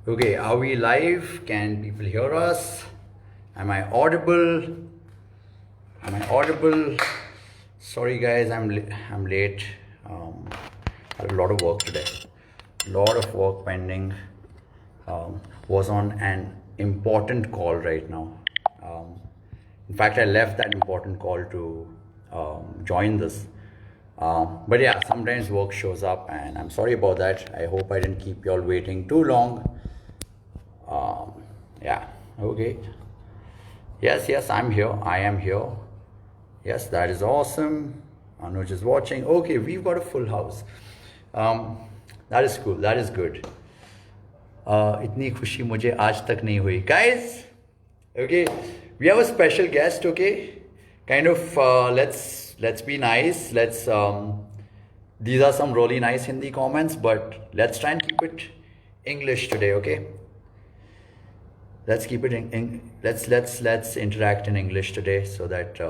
Okay, are we live? Can people hear us? Am I audible? Am I audible? Sorry guys, I'm late. Had a lot of work today. Lot of work pending. Was on an important call right now. In fact, I left that important call to join this. But yeah, sometimes work shows up, and I'm sorry about that. I hope I didn't keep you all waiting too long. Yeah, okay. Yes, I'm here. I am here. Yes, that is awesome. Anuj is watching. Okay, we've got a full house. That is cool. That is good. इतनी खुशी मुझे आज तक नहीं हुई. Guys, okay, we have a special guest. Okay, kind of let's be nice. These are some really nice Hindi comments, but let's try and keep it English today. Okay. Let's keep it let's interact in English today so that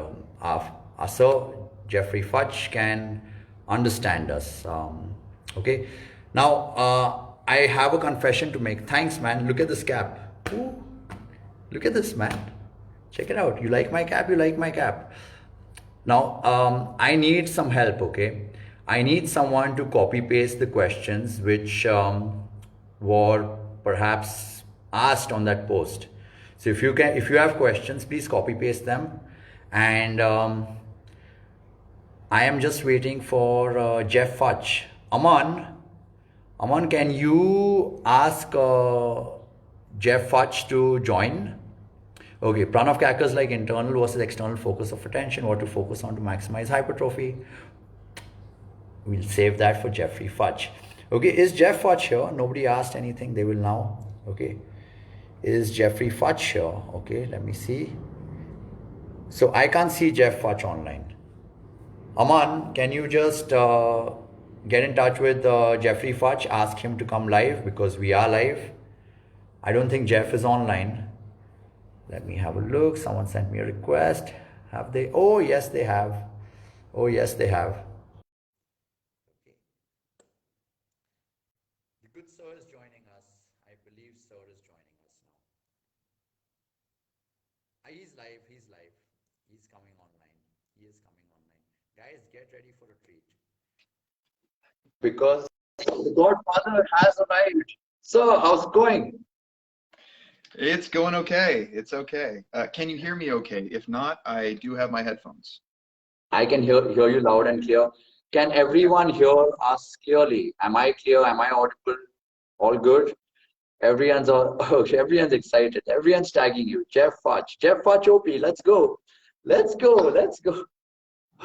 our sir Geoffrey Futch can understand us. Okay. Now I have a confession to make. Thanks, man. Look at this cap. Ooh, look at this, man. Check it out. You like my cap? You like my cap? Now I need some help. Okay. I need someone to copy paste the questions which were perhaps asked on that post. So if you have questions, please copy paste them. And I am just waiting for Geoff Futch. Aman, can you ask Geoff Futch to join? Okay, Pranav cackles like internal versus external focus of attention, what to focus on to maximize hypertrophy. We'll save that for Geoffrey Futch. Okay, is Geoff Futch here? Nobody asked anything. They will now. Okay. Is Geoffrey Futch here? Okay, let me see. So I can't see Geoff Futch online. Aman, can you just get in touch with Geoffrey Futch, ask him to come live because we are live. I don't think Geoff is online. Let me have a look. Someone sent me a request. Have they? Oh, yes, they have. Oh, yes, they have. Okay. The good sir is joining us. I believe sir is joining us now. He's live. He's live. He's coming online. He is coming online. Guys, get ready for a treat. Because the Godfather has arrived. So, how's it going? It's going okay. It's okay. Can you hear me okay? If not, I do have my headphones. I can hear you loud and clear. Can everyone hear us clearly? Am I clear? Am I audible? All good? Everyone's excited. Everyone's tagging you. Geoff Futch OP, let's go. Let's go.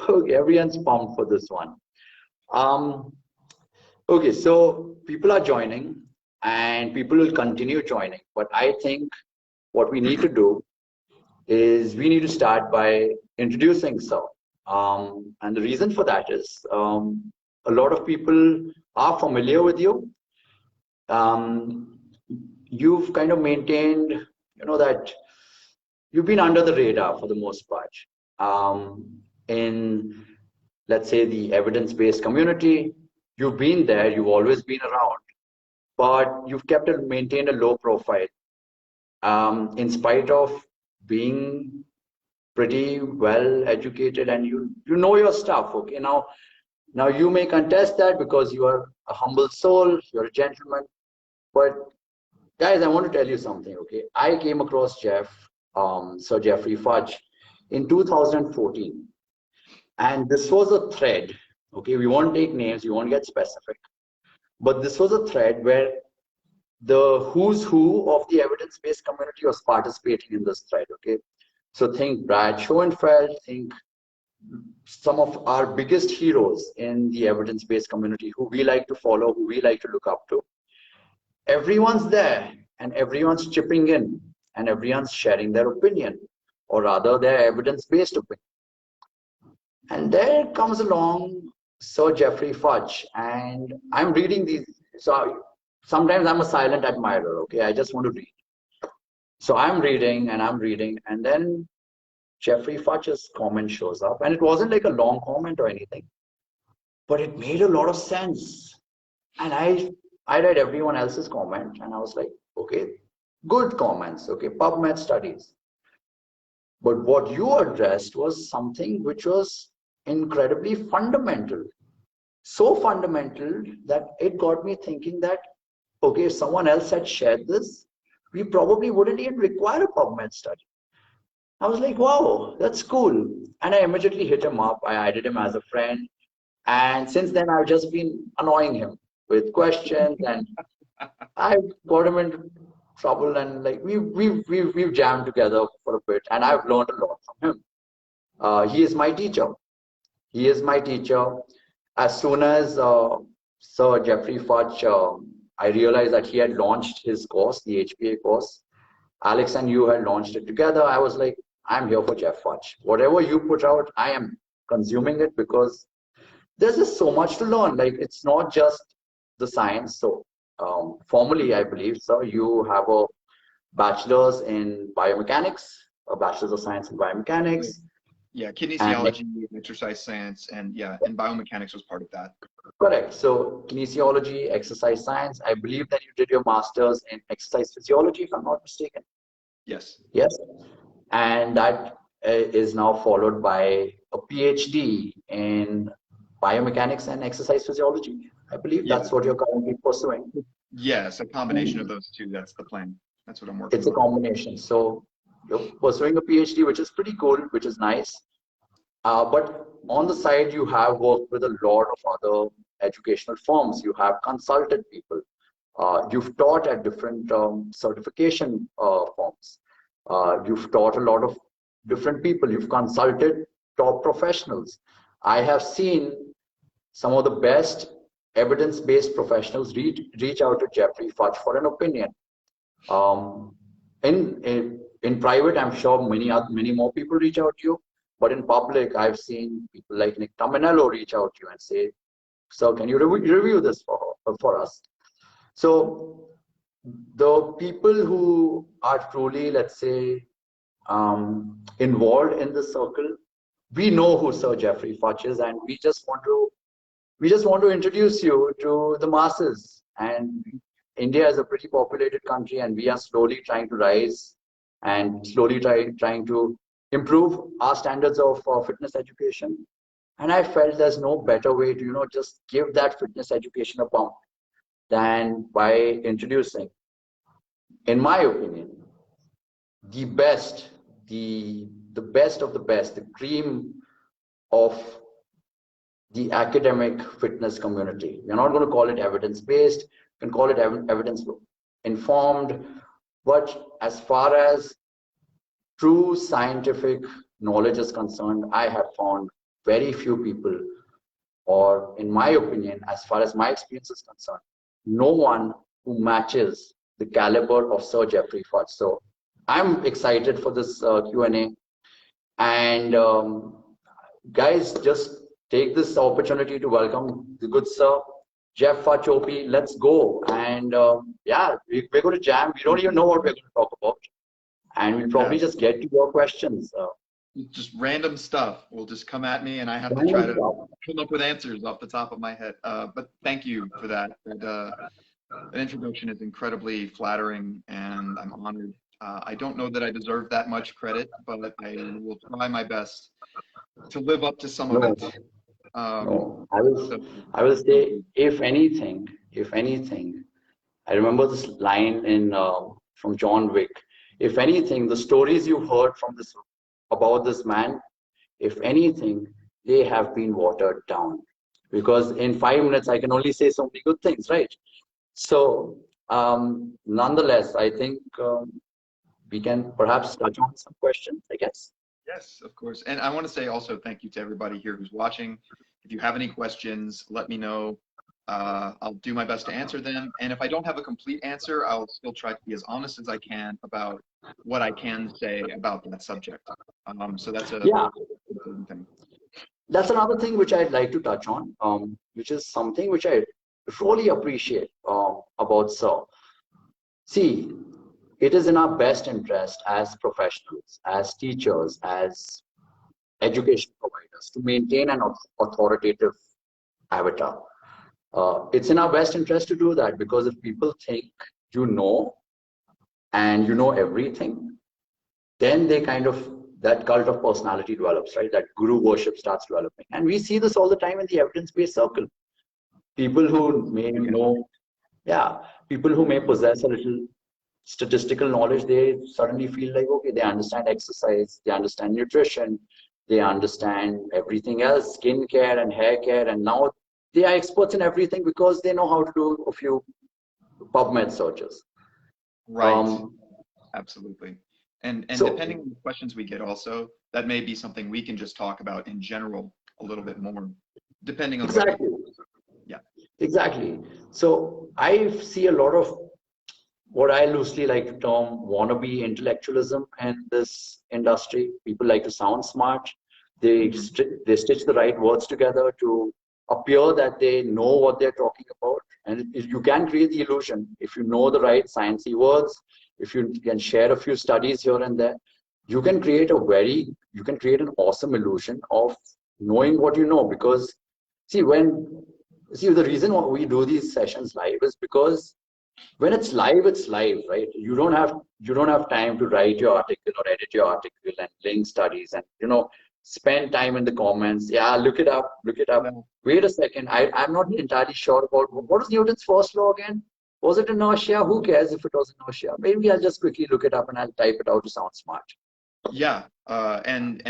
Okay, everyone's pumped for this one. Okay, so people are joining and people will continue joining. But I think what we need to do is we need to start by introducing sir. And the reason for that is a lot of people are familiar with you. You've kind of maintained, that you've been under the radar for the most part in, let's say, the evidence-based community. You've been there, you've always been around, but you've maintained a low profile in spite of being pretty well educated and you know your stuff. Okay, now you may contest that because you are a humble soul, you're a gentleman, but guys, I want to tell you something. Okay, I came across Sir Geoffrey Futch in 2014, and this was a thread. Okay, we won't take names, we won't get specific, but this was a thread where the who's who of the evidence-based community was participating in this thread. Okay, so think Brad Schoenfeld, think some of our biggest heroes in the evidence-based community who we like to follow, who we like to look up to. Everyone's there and everyone's chipping in and everyone's sharing their opinion, or rather their evidence-based opinion. And there comes along Sir Geoffrey Futch, and I'm reading these. So sometimes I'm a silent admirer. Okay, I just want to read. So I'm reading, and then Geoffrey Futch's comment shows up, and it wasn't like a long comment or anything, but it made a lot of sense. And I read everyone else's comment, and I was like, Okay, good comments. Okay, PubMed studies. But what you addressed was something which was incredibly fundamental. So fundamental that it got me thinking that, okay, if someone else had shared this, we probably wouldn't even require a PubMed study. I was like, wow, that's cool. And I immediately hit him up. I added him as a friend. And since then, I've just been annoying him with questions, and I've got him into trouble. And like we've jammed together for a bit, and I've learned a lot from him. He is my teacher. He is my teacher. As soon as Sir Geoffrey Futch, I realized that he had launched his course, the HPA course. Alex and you had launched it together. I was like, I'm here for Geoff Futch. Whatever you put out, I am consuming it because there's just so much to learn. Like, it's not just the science. So formally, I believe, sir, you have a bachelor's in biomechanics, a bachelor's of science in biomechanics. Yeah, And kinesiology, exercise science, and yeah, and biomechanics was part of that. correct. So kinesiology, exercise science. I believe that you did your master's in exercise physiology, if I'm not mistaken. Yes. Yes. And that is now followed by a PhD in biomechanics and exercise physiology. I believe Yeah. that's what you're currently pursuing. Yes, a combination of those two. That's the plan. That's what I'm working It's a on. combination. So you're pursuing a PhD, which is pretty cool, which is nice. But on the side, you have worked with a lot of other educational firms. You have consulted people. You've taught at different certification firms. You've taught a lot of different people. You've consulted top professionals. I have seen some of the best evidence-based professionals reach out to Geoffrey Futch for an opinion. Um, in private, I'm sure many more people reach out to you. But in public, I've seen people like Nick Tamanello reach out to you and say, "Sir, can you review this for us?" So the people who are truly, let's say, involved in the circle, we know who Sir Geoffrey Futch is, and we just want to introduce you to the masses. And India is a pretty populated country, and we are slowly trying to rise and slowly trying to improve our standards of fitness education. And I felt there's no better way to just give that fitness education a bump than by introducing, in my opinion, the best, the best of the best, the cream of the academic fitness community. We're not going to call it evidence-based, you can call it evidence-informed, but as far as true scientific knowledge is concerned, I have found very few people, or in my opinion, as far as my experience is concerned, no one who matches the caliber of Sir Geoffrey Futch. So I'm excited for this Q&A. And guys, just take this opportunity to welcome the good sir, Geoff Futch OP. Let's go. And yeah, we're going to jam. We don't even know what we're going to talk about. And we'll probably just get to your questions. Just random stuff will just come at me, and I have to try to come up with answers off the top of my head. But thank you for that. That introduction is incredibly flattering, and I'm honored. I don't know that I deserve that much credit, but I will try my best to live up to some of it. No, I will say, if anything, I remember this line in from John Wick. If anything, the stories you heard about this man, if anything, they have been watered down. Because in 5 minutes, I can only say so many good things, right? So, nonetheless, I think we can perhaps touch on some questions, I guess. Yes, of course. And I want to say also thank you to everybody here who's watching. If you have any questions, let me know. I'll do my best to answer them. And if I don't have a complete answer, I'll still try to be as honest as I can about what I can say about that subject. So that's a important thing. That's another thing which I'd like to touch on, which is something which I really appreciate about Sir. See, it is in our best interest as professionals, as teachers, as education providers to maintain an authoritative avatar. It's in our best interest to do that, because if people think you know, and you know everything, then they kind of, that cult of personality develops, right? That guru worship starts developing. And we see this all the time in the evidence-based circle. People who may know, people who may possess a little statistical knowledge, they suddenly feel like, okay, they understand exercise, they understand nutrition, they understand everything else, skin care and hair care, and now they are experts in everything because they know how to do a few PubMed searches. Right. Absolutely. And so, depending on the questions we get also, that may be something we can just talk about in general a little bit more, depending on exactly. Exactly. So I see a lot of what I loosely like to term wannabe intellectualism in this industry. People like to sound smart. They stitch the right words together to appear that they know what they're talking about. And you can create the illusion if you know the right sciencey words, if you can share a few studies here and there, you can create an awesome illusion of knowing what you know. Because the reason why we do these sessions live is because when it's live, right? You don't have time to write your article or edit your article and link studies and spend time in the comments. Yeah, look it up. Wait a second, I'm not entirely sure about what is Newton's first law again. Was it inertia? Who cares if it was inertia? Maybe I'll just quickly look it up and I'll type it out to sound smart. Yeah, and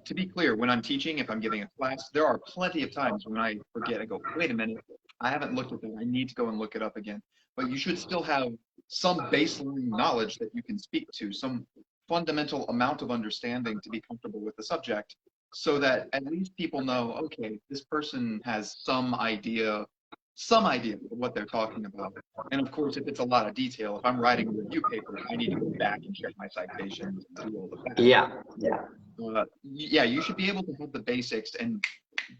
to be clear, when I'm teaching, if I'm giving a class, there are plenty of times when I forget. I go, wait a minute, I haven't looked at that. I need to go and look it up again. But you should still have some baseline knowledge that you can speak to, some fundamental amount of understanding to be comfortable with the subject, so that at least people know, okay, this person has some idea of what they're talking about. And of course, if it's a lot of detail, if I'm writing a review paper, I need to go back and check my citations and do all the facts. Yeah, you should be able to have the basics and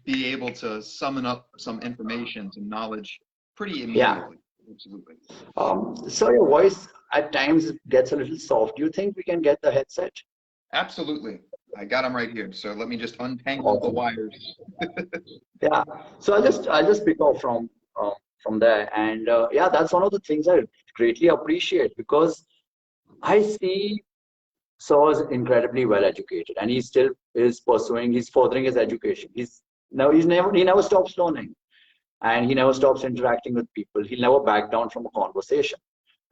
be able to summon up some information, some knowledge pretty immediately. Absolutely. So your voice at times gets a little soft. Do you think we can get the headset? Absolutely. I got them right here. So let me just untangle the wires. Yeah. So I'll just pick off from there. And that's one of the things I greatly appreciate, because I see Saw is incredibly well educated, and he still is he's furthering his education. He never stops learning. And he never stops interacting with people. He'll never back down from a conversation.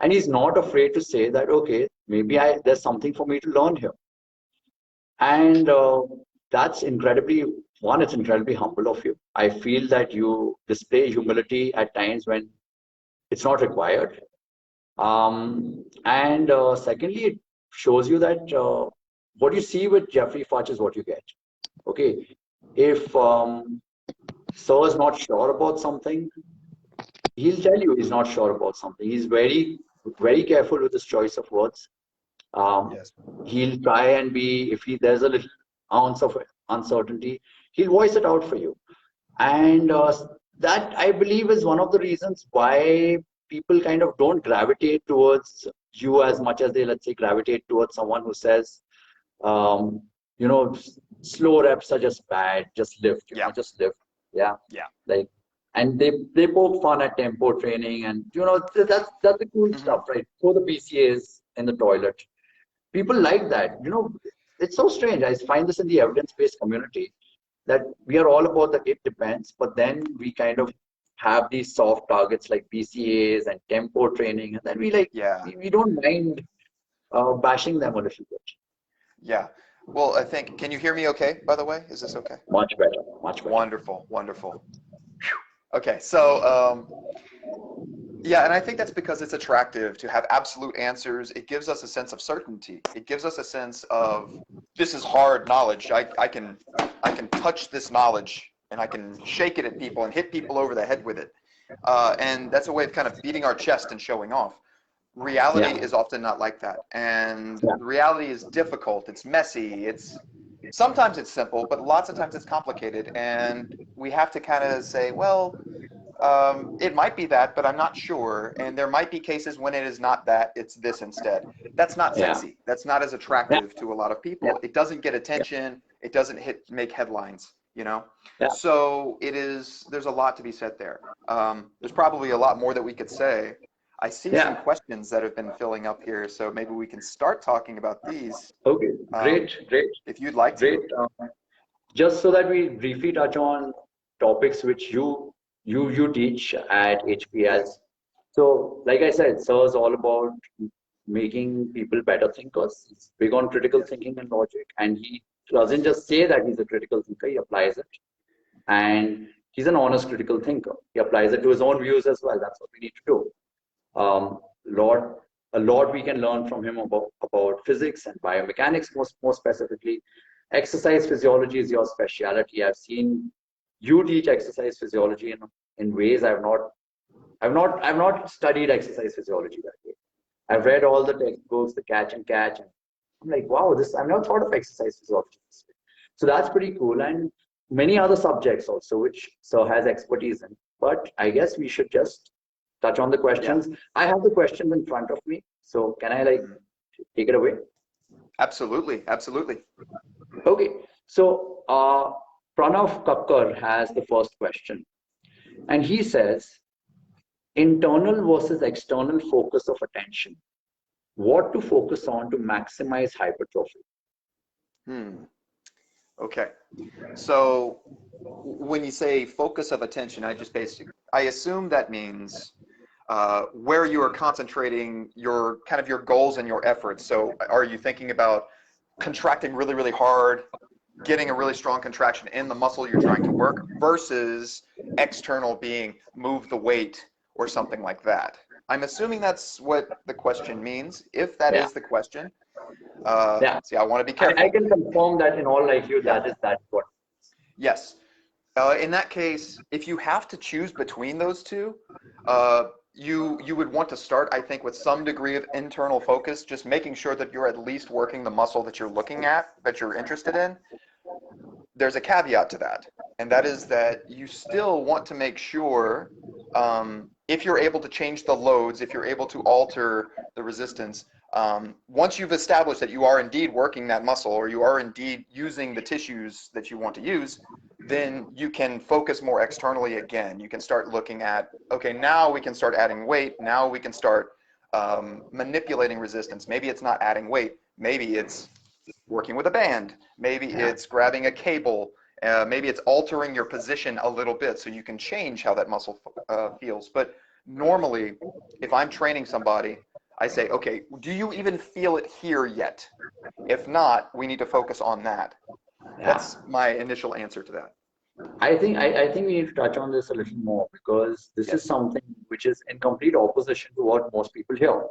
And he's not afraid to say that, okay, maybe there's something for me to learn here. And that's it's incredibly humble of you. I feel that you display humility at times when it's not required. And secondly, it shows you that what you see with Jeffrey Futch is what you get. Okay, if Sir is not sure about something, he'll tell you he's not sure about something. He's very, very careful with his choice of words. He'll try and if there's a little ounce of uncertainty, he'll voice it out for you. And that, I believe, is one of the reasons why people kind of don't gravitate towards you as much as they, let's say, gravitate towards someone who says, slow reps are just bad, just lift, just lift. And they poke fun at tempo training, and that's the cool stuff, right? Throw the PCAs in the toilet. People like that. It's so strange. I find this in the evidence-based community, that we are all about the it depends, but then we kind of have these soft targets like PCAs and tempo training, and then we don't mind bashing them a little bit. Yeah. Well, I think, can you hear me okay, by the way? Is this okay? Much better, much better. Wonderful, wonderful. Okay, so, and I think that's because it's attractive to have absolute answers. It gives us a sense of certainty. It gives us a sense of, this is hard knowledge. I can touch this knowledge, and I can shake it at people and hit people over the head with it. And that's a way of kind of beating our chest and showing off. Reality is often not like that. And reality is difficult. It's messy. Sometimes it's simple, but lots of times it's complicated. And we have to kind of say, well, it might be that, but I'm not sure. And there might be cases when it is not that, it's this instead. That's not sexy. That's not as attractive to a lot of people. It doesn't get attention. It doesn't make headlines, So there's a lot to be said there. There's probably a lot more that we could say. I see some questions that have been filling up here, so maybe we can start talking about these. Okay, great. If you'd like to. Great. Just so that we briefly touch on topics which you teach at HPS. So, like I said, sir is all about making people better thinkers. He's big on critical thinking and logic, and he doesn't just say that he's a critical thinker, he applies it. And he's an honest critical thinker. He applies it to his own views as well. That's what we need to do. A lot we can learn from him about physics and biomechanics, more specifically. Exercise physiology is your specialty. I've seen you teach exercise physiology in ways I've not studied exercise physiology that way. I've read all the textbooks, the catch and catch, and I'm like, wow, I've never thought of exercise physiology this way. So that's pretty cool. And many other subjects also, which sir has expertise in. But I guess we should just touch on the questions. Yeah. I have the questions in front of me. So can I take it away? Absolutely. Okay. So Pranav Kakkar has the first question. And he says, internal versus external focus of attention. What to focus on to maximize hypertrophy? Okay. So when you say focus of attention, I assume that means where you are concentrating your goals and your efforts. So are you thinking about contracting really, really hard, getting a really strong contraction in the muscle you're trying to work, versus external being move the weight or something like that? I'm assuming that's what the question means. If that is the question, see, I want to be careful. I can confirm that in all likelihood that's what. Yes. In that case, if you have to choose between those two, you would want to start, I think, with some degree of internal focus, just making sure that you're at least working the muscle that you're looking at, that you're interested in. There's a caveat to that, and that is that you still want to make sure, if you're able to change the loads, if you're able to alter the resistance, once you've established that you are indeed working that muscle, or you are indeed using the tissues that you want to use, then you can focus more externally again. You can start looking at, okay, now we can start adding weight. Now we can start manipulating resistance. Maybe it's not adding weight. Maybe it's working with a band. Maybe it's grabbing a cable. Maybe it's altering your position a little bit so you can change how that muscle feels. But normally, if I'm training somebody, I say, okay, do you even feel it here yet? If not, we need to focus on that. That's my initial answer to that. I think we need to touch on this a little more, because this is something which is in complete opposition to what most people hear.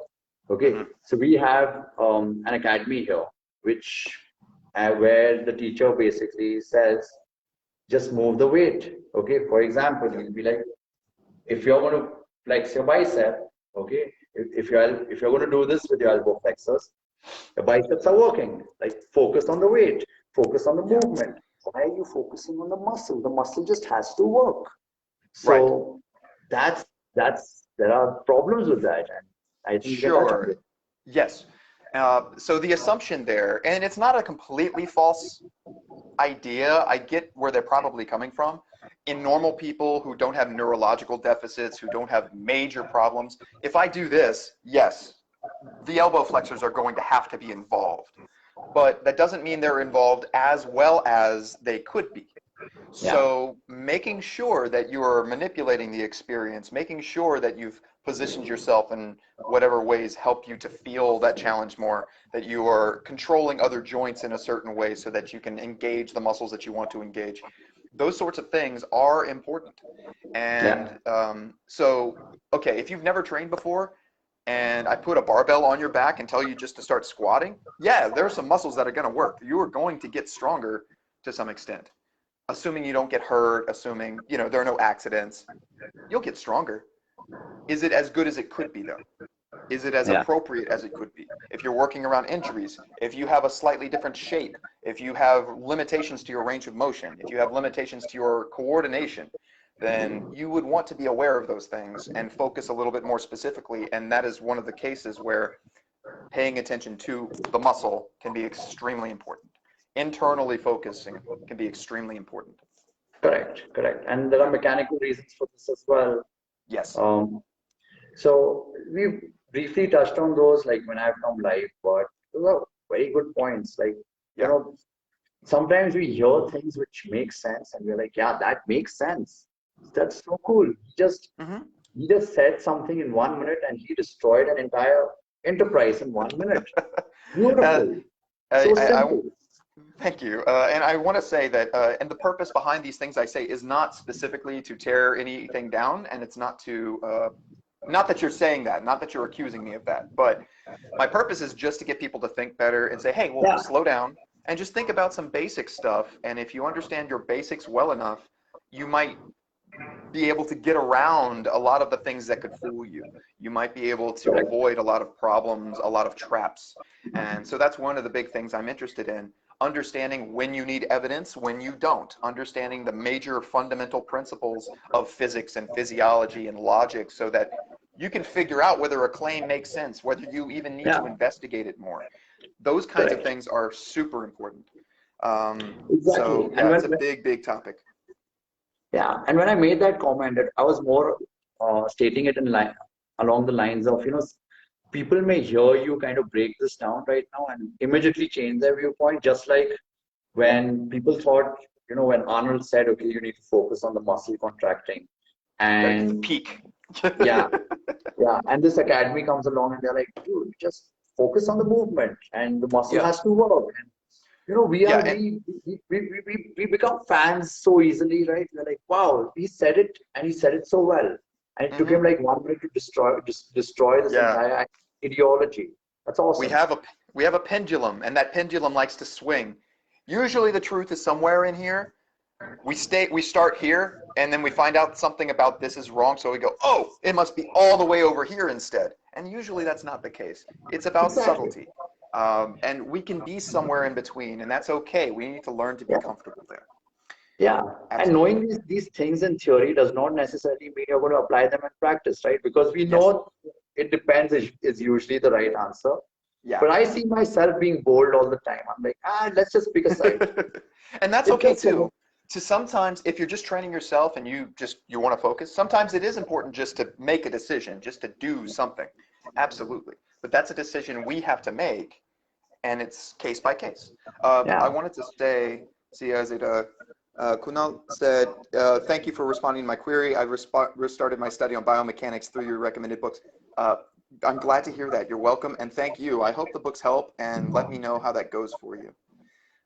Okay, so we have an academy here, which where the teacher basically says, just move the weight. Okay, for example, he'll be like, if you're going to flex your bicep, okay, if you're going to do this with your elbow flexors, your biceps are working. Like, focus on the weight, focus on the movement. Why are you focusing on the muscle? The muscle just has to work. So there are problems with that, and I think sure. Yes. So the assumption there, and it's not a completely false idea. I get where they're probably coming from. In normal people who don't have neurological deficits, who don't have major problems, if I do this, yes, the elbow flexors are going to have to be involved. But that doesn't mean they're involved as well as they could be. So making sure that you're manipulating the experience, making sure that you've positioned yourself in whatever ways help you to feel that challenge more, that you are controlling other joints in a certain way so that you can engage the muscles that you want to engage. Those sorts of things are important. And so, okay, if you've never trained before, and I put a barbell on your back and tell you just to start squatting, there are some muscles that are going to work. You are going to get stronger to some extent. Assuming you don't get hurt, assuming, there are no accidents, you'll get stronger. Is it as good as it could be, though? Is it as appropriate as it could be? If you're working around injuries, if you have a slightly different shape, if you have limitations to your range of motion, if you have limitations to your coordination, then you would want to be aware of those things and focus a little bit more specifically. And that is one of the cases where paying attention to the muscle can be extremely important. Internally focusing can be extremely important. Correct. And there are mechanical reasons for this as well. Yes. So we briefly touched on those like when I've come live, but those are very good points. Like, you Yeah. know, sometimes we hear things which make sense and we're like, yeah, that makes sense. That's so cool. Hmm. He just said something in 1 minute and he destroyed an entire enterprise in 1 minute. uh, Beautiful. I, So I, I simple. Thank you. And I want to say that, and the purpose behind these things I say is not specifically to tear anything down, and it's not to, not that you're saying that, not that you're accusing me of that, but my purpose is just to get people to think better and say, hey, well, Yeah, slow down and just think about some basic stuff. And if you understand your basics well enough, you might be able to get around a lot of the things that could fool you. You might be able to correct. avoid a lot of problems, a lot of traps. And so that's one of the big things I'm interested in. Understanding when you need evidence, when you don't. Understanding the major fundamental principles of physics and physiology and logic so that you can figure out whether a claim makes sense, whether you even need Yeah, to investigate it more. Those kinds of correct. things are super important. Exactly. So yeah, it's a big, big topic. Yeah, and when I made that comment, I was more stating it in line along the lines of, people may hear you kind of break this down right now and immediately change their viewpoint, just like when people thought, when Arnold said, okay, you need to focus on the muscle contracting. Got to get the And peak. yeah, yeah. And this academy comes along and they're like, dude, just focus on the movement and the muscle Yeah. has to work. And we Yeah. are we become fans so easily, right? We're like, wow, he said it and he said it so well. And it took him Hmm. like 1 minute to destroy this Yeah. entire ideology. That's We awesome. have a we have a pendulum, and that pendulum likes to swing. Usually, the truth is somewhere in here. We start here, and then we find out something about this is wrong, so we go, oh, it must be all the way over here instead. And usually, that's not the case. It's about Exactly. subtlety, and we can be somewhere in between, and that's okay. We need to learn to be Yeah. comfortable there. Yeah. And Absolutely. knowing these things in theory does not necessarily mean you're going to apply them in practice, right? Because we Yes. know it depends is usually the right answer. Yeah. But I see myself being bold all the time. I'm like, let's just pick a side. And that's It okay gets too. To sometimes, if you're just training yourself and you want to focus, sometimes it is important just to make a decision, just to do something. Absolutely. But that's a decision we have to make, and it's case by case. I yeah. wanted to say, see, as it, Kunal said, thank you for responding to my query. I've restarted my study on biomechanics through your recommended books. Uh, I'm glad to hear that. You're welcome, and thank you. I hope the books help, and let me know how that goes for you.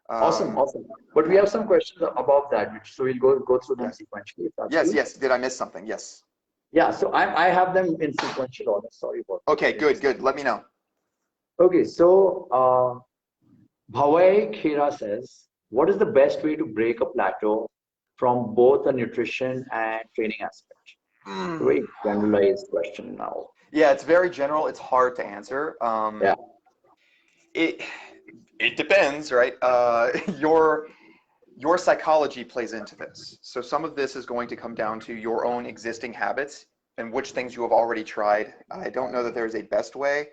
Awesome, Um, awesome. But we yeah. have some questions above that, so we'll go through them Yes. sequentially, if that's Yes. cool. Yes. Did I miss something? Yes. Yeah, so I have them in sequential order. Sorry about that. Okay. Good. Good. Let me know. Okay, so Bhavai Khera says, what is the best way to break a plateau from both a nutrition and training aspect? Mm. Very generalized question now. Yeah. It's very general. It's hard to answer. Yeah, It it depends, right? Your psychology plays into this. So some of this is going to come down to your own existing habits and which things you have already tried. I don't know that there's a best way.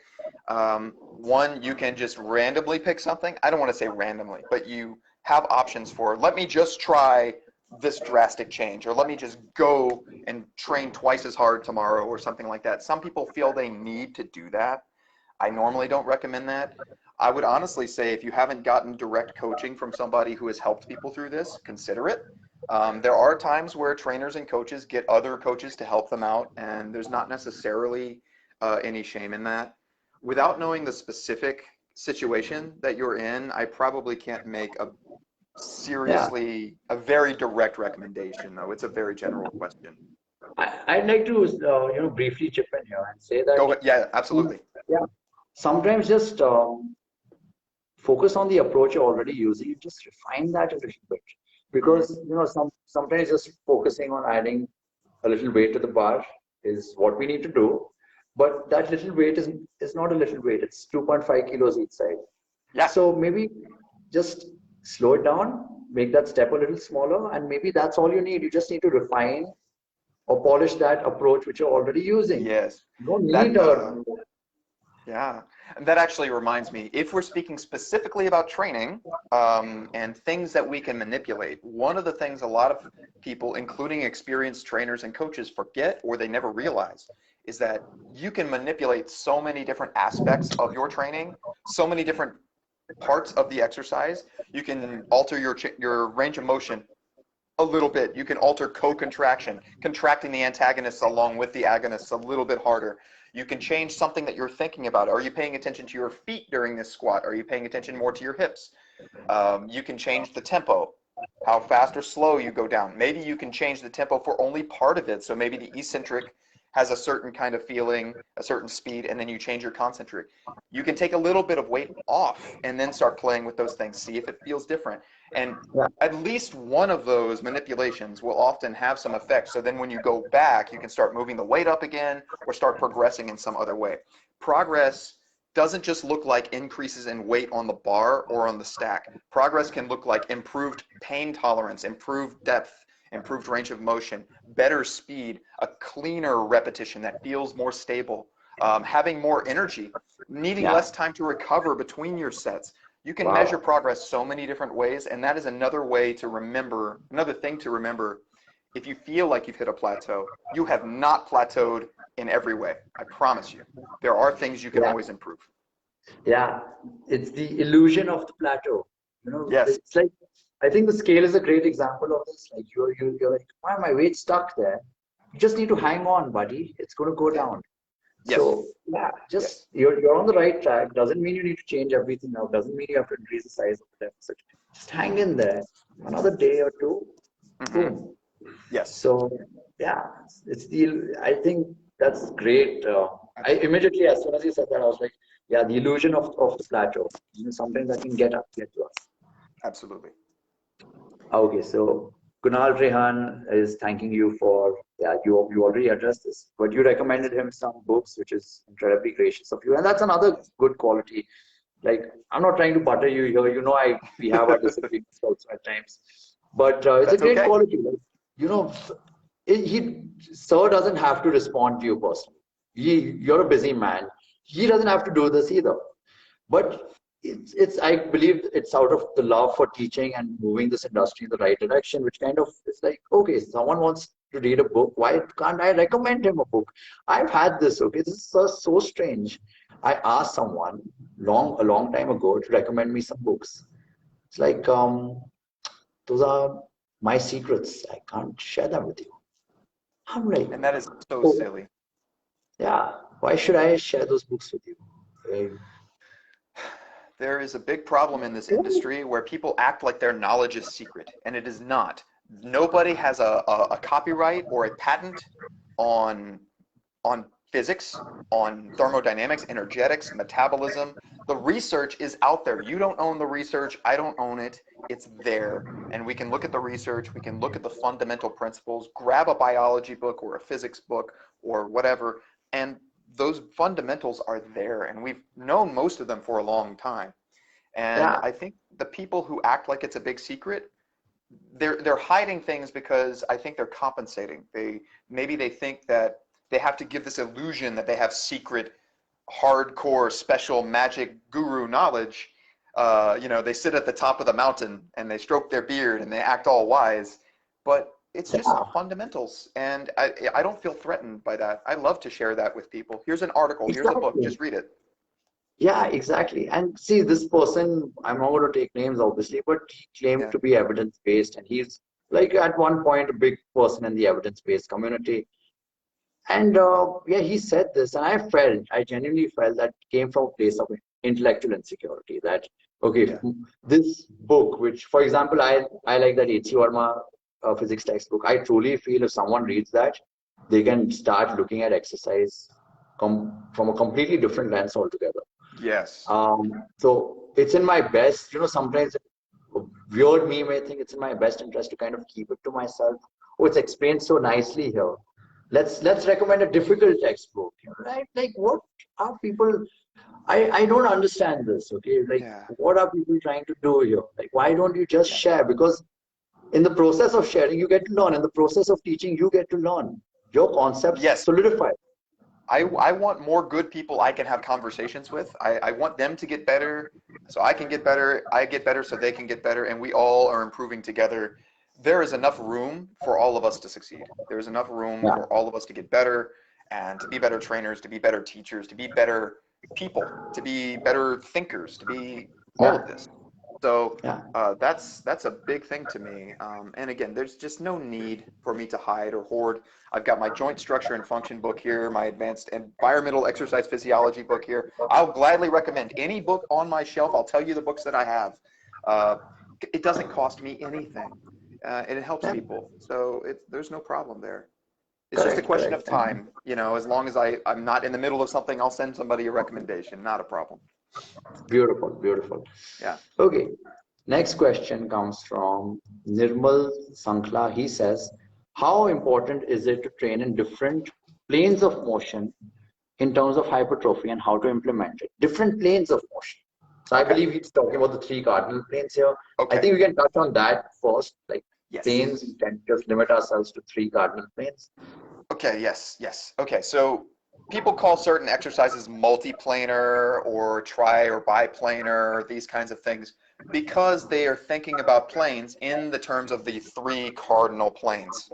One, you can just randomly pick something. I don't want to say randomly, but you have options for, let me just try this drastic change, or let me just go and train twice as hard tomorrow, or something like that. Some people feel they need to do that. I normally don't recommend that. I would honestly say if you haven't gotten direct coaching from somebody who has helped people through this, consider it. There are times where trainers and coaches get other coaches to help them out, and there's not necessarily any shame in that. Without knowing the specific situation that you're in, I probably can't make yeah. a very direct recommendation, though. It's a very general question. I'd like to briefly chip in here and say that Go ahead. Yeah, absolutely. yeah, sometimes just focus on the approach you're already using and just refine that a little bit, Hmm. because sometimes just focusing on adding a little weight to the bar is what we need to do, but that little weight is not a little weight, it's 2.5 kilos each side. Yeah. So maybe just slow it down, make that step a little smaller, and maybe that's all you need. You just need to refine or polish that approach which you're already using. Yes. You don't need That a Yeah, and that actually reminds me, if we're speaking specifically about training and things that we can manipulate, one of the things a lot of people, including experienced trainers and coaches, forget or they never realize is that you can manipulate so many different aspects of your training, so many different parts of the exercise. You can alter your range of motion a little bit. You can alter co-contraction, contracting the antagonists along with the agonists a little bit harder. You can change something that you're thinking about. Are you paying attention to your feet during this squat? Are you paying attention more to your hips? You can change the tempo, how fast or slow you go down. Maybe you can change the tempo for only part of it. So maybe the eccentric has a certain kind of feeling, a certain speed, and then you change your concentric. You can take a little bit of weight off and then start playing with those things, see if it feels different. And at least one of those manipulations will often have some effect. So then when you go back, you can start moving the weight up again or start progressing in some other way. Progress doesn't just look like increases in weight on the bar or on the stack. Progress can look like improved pain tolerance, improved depth, improved range of motion, better speed, a cleaner repetition that feels more stable, having more energy, needing less time to recover between your sets. You can measure progress so many different ways, and that is another way to remember, another thing to remember. If you feel like you've hit a plateau, you have not plateaued in every way. I promise you. There are things you can always improve. Yeah, it's the illusion of the plateau. You know, Yes. it's like, I think the scale is a great example of this. Like you're like, why my weight's stuck there? You just need to hang on, buddy. It's going to go down. Yes. So yeah, just you're on the right track. Doesn't mean you need to change everything now. Doesn't mean you have to increase the size of the deficit. Just hang in there. Another day or two, boom. Yes. So yeah, I think that's great. I immediately, as soon as you said that, I was like, yeah, the illusion of the plateau. You know, something that can get to us. Absolutely. Okay, so Kunal Rehan is thanking you for, you already addressed this, but you recommended him some books, which is incredibly gracious of you. And that's another good quality. Like, I'm not trying to butter you here. You know, we have our disagreements also at times. But it's a great quality. Like, you know, Sir doesn't have to respond to you personally. You're a busy man. He doesn't have to do this either. But I believe it's out of the love for teaching and moving this industry in the right direction, which kind of is like, okay, someone wants to read a book. Why can't I recommend him a book? I've had this. Okay, this is so strange. I asked someone a long time ago to recommend me some books. It's like, those are my secrets. I can't share them with you. I'm like, and that is so silly. Yeah, why should I share those books with you? There is a big problem in this industry where people act like their knowledge is secret, and it is not. Nobody has a copyright or a patent on physics, on thermodynamics, energetics, metabolism. The research is out there. You don't own the research. I don't own it. It's there. And we can look at the research. We can look at the fundamental principles, grab a biology book or a physics book or whatever, and those fundamentals are there. And we've known most of them for a long time. And I think the people who act like it's a big secret, they're hiding things because I think they're compensating. Maybe they think that they have to give this illusion that they have secret, hardcore, special magic guru knowledge. You know, they sit at the top of the mountain and they stroke their beard and they act all wise, but it's just fundamentals. And I don't feel threatened by that. I love to share that with people. Here's an article. Here's a book. Just read it. Yeah, exactly. And see, this person, I'm not going to take names, obviously, but he claimed to be evidence-based, and he's like at one point a big person in the evidence-based community. And he said this, and I genuinely felt that came from a place of intellectual insecurity. That this book, which, for example, I like that H.C. Verma physics textbook. I truly feel if someone reads that, they can start looking at exercise from a completely different lens altogether. Yes. So it's in my best, sometimes a weird me may think it's in my best interest to kind of keep it to myself. Oh, it's explained so nicely here. Let's recommend a difficult textbook, right? Like, what are people? I don't understand this. Okay, like what are people trying to do here? Like, why don't you just share? Because in the process of sharing, you get to learn. In the process of teaching, you get to learn. Your concepts solidify. I want more good people I can have conversations with. I want them to get better so I can get better. I get better so they can get better, and we all are improving together. There is enough room for all of us to succeed. There is enough room for all of us to get better and to be better trainers, to be better teachers, to be better people, to be better thinkers, to be all of this. So that's a big thing to me. And again, there's just no need for me to hide or hoard. I've got my joint structure and function book here, my advanced environmental exercise physiology book here. I'll gladly recommend any book on my shelf. I'll tell you the books that I have. It doesn't cost me anything, and it helps people. So there's no problem there. It's just a question of time. You know, as long as I'm not in the middle of something, I'll send somebody a recommendation. Not a problem. Beautiful, beautiful. Yeah. Okay. Next question comes from Nirmal Sankla. He says, how important is it to train in different planes of motion in terms of hypertrophy and how to implement it? Different planes of motion. So I believe he's talking about the 3 cardinal planes here. I think we can touch on that first, like planes, we can just limit ourselves to 3 cardinal planes. Okay, yes. Okay, so people call certain exercises multiplanar or tri or biplanar, these kinds of things, because they are thinking about planes in the terms of the 3 cardinal planes,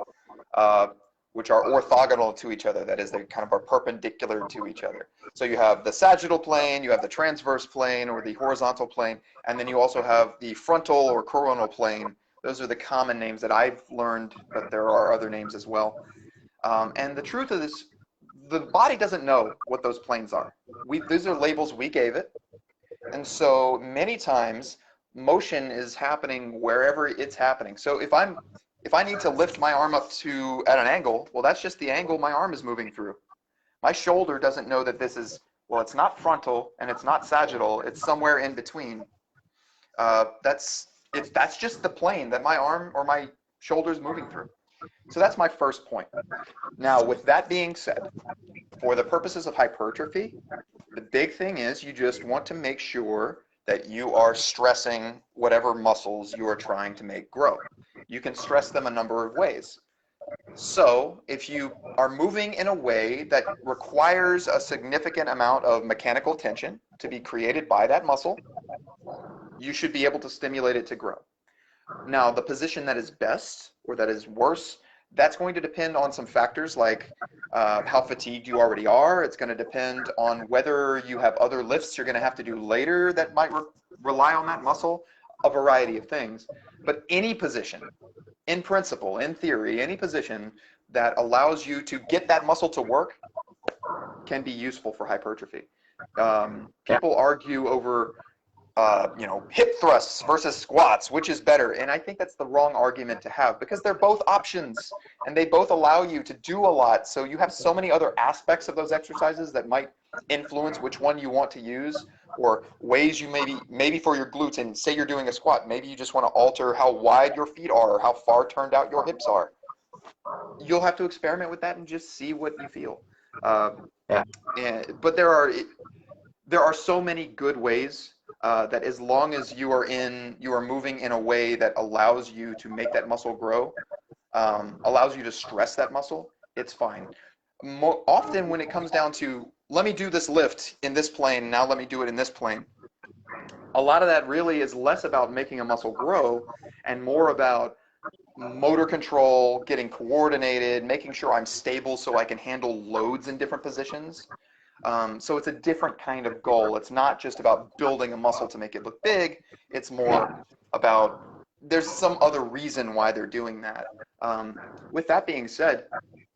which are orthogonal to each other. That is, they kind of are perpendicular to each other. So you have the sagittal plane, you have the transverse plane or the horizontal plane, and then you also have the frontal or coronal plane. Those are the common names that I've learned, but there are other names as well. And the truth is, the body doesn't know what those planes are. These are labels we gave it. And so many times motion is happening wherever it's happening. So if I need to lift my arm up at an angle, well, that's just the angle my arm is moving through. My shoulder doesn't know that this is, well, it's not frontal and it's not sagittal. It's somewhere in between. That's just the plane that my arm or my shoulder is moving through. So that's my first point. Now, with that being said, for the purposes of hypertrophy, the big thing is you just want to make sure that you are stressing whatever muscles you are trying to make grow. You can stress them a number of ways. So if you are moving in a way that requires a significant amount of mechanical tension to be created by that muscle, you should be able to stimulate it to grow. Now, the position that is best or that is worse, that's going to depend on some factors like how fatigued you already are. It's going to depend on whether you have other lifts you're going to have to do later that might rely on that muscle, a variety of things. But any position, in principle, in theory, any position that allows you to get that muscle to work can be useful for hypertrophy. People argue over hip thrusts versus squats, which is better? And I think that's the wrong argument to have, because they're both options and they both allow you to do a lot. So you have so many other aspects of those exercises that might influence which one you want to use, or ways you maybe for your glutes, and say you're doing a squat, maybe you just want to alter how wide your feet are or how far turned out your hips are. You'll have to experiment with that and just see what you feel. But there are so many good ways that, as long as you are moving in a way that allows you to make that muscle grow, allows you to stress that muscle, it's fine. Often when it comes down to, let me do this lift in this plane, now let me do it in this plane, a lot of that really is less about making a muscle grow and more about motor control, getting coordinated, making sure I'm stable so I can handle loads in different positions. So it's a different kind of goal. It's not just about building a muscle to make it look big. It's more about, there's some other reason why they're doing that. With that being said,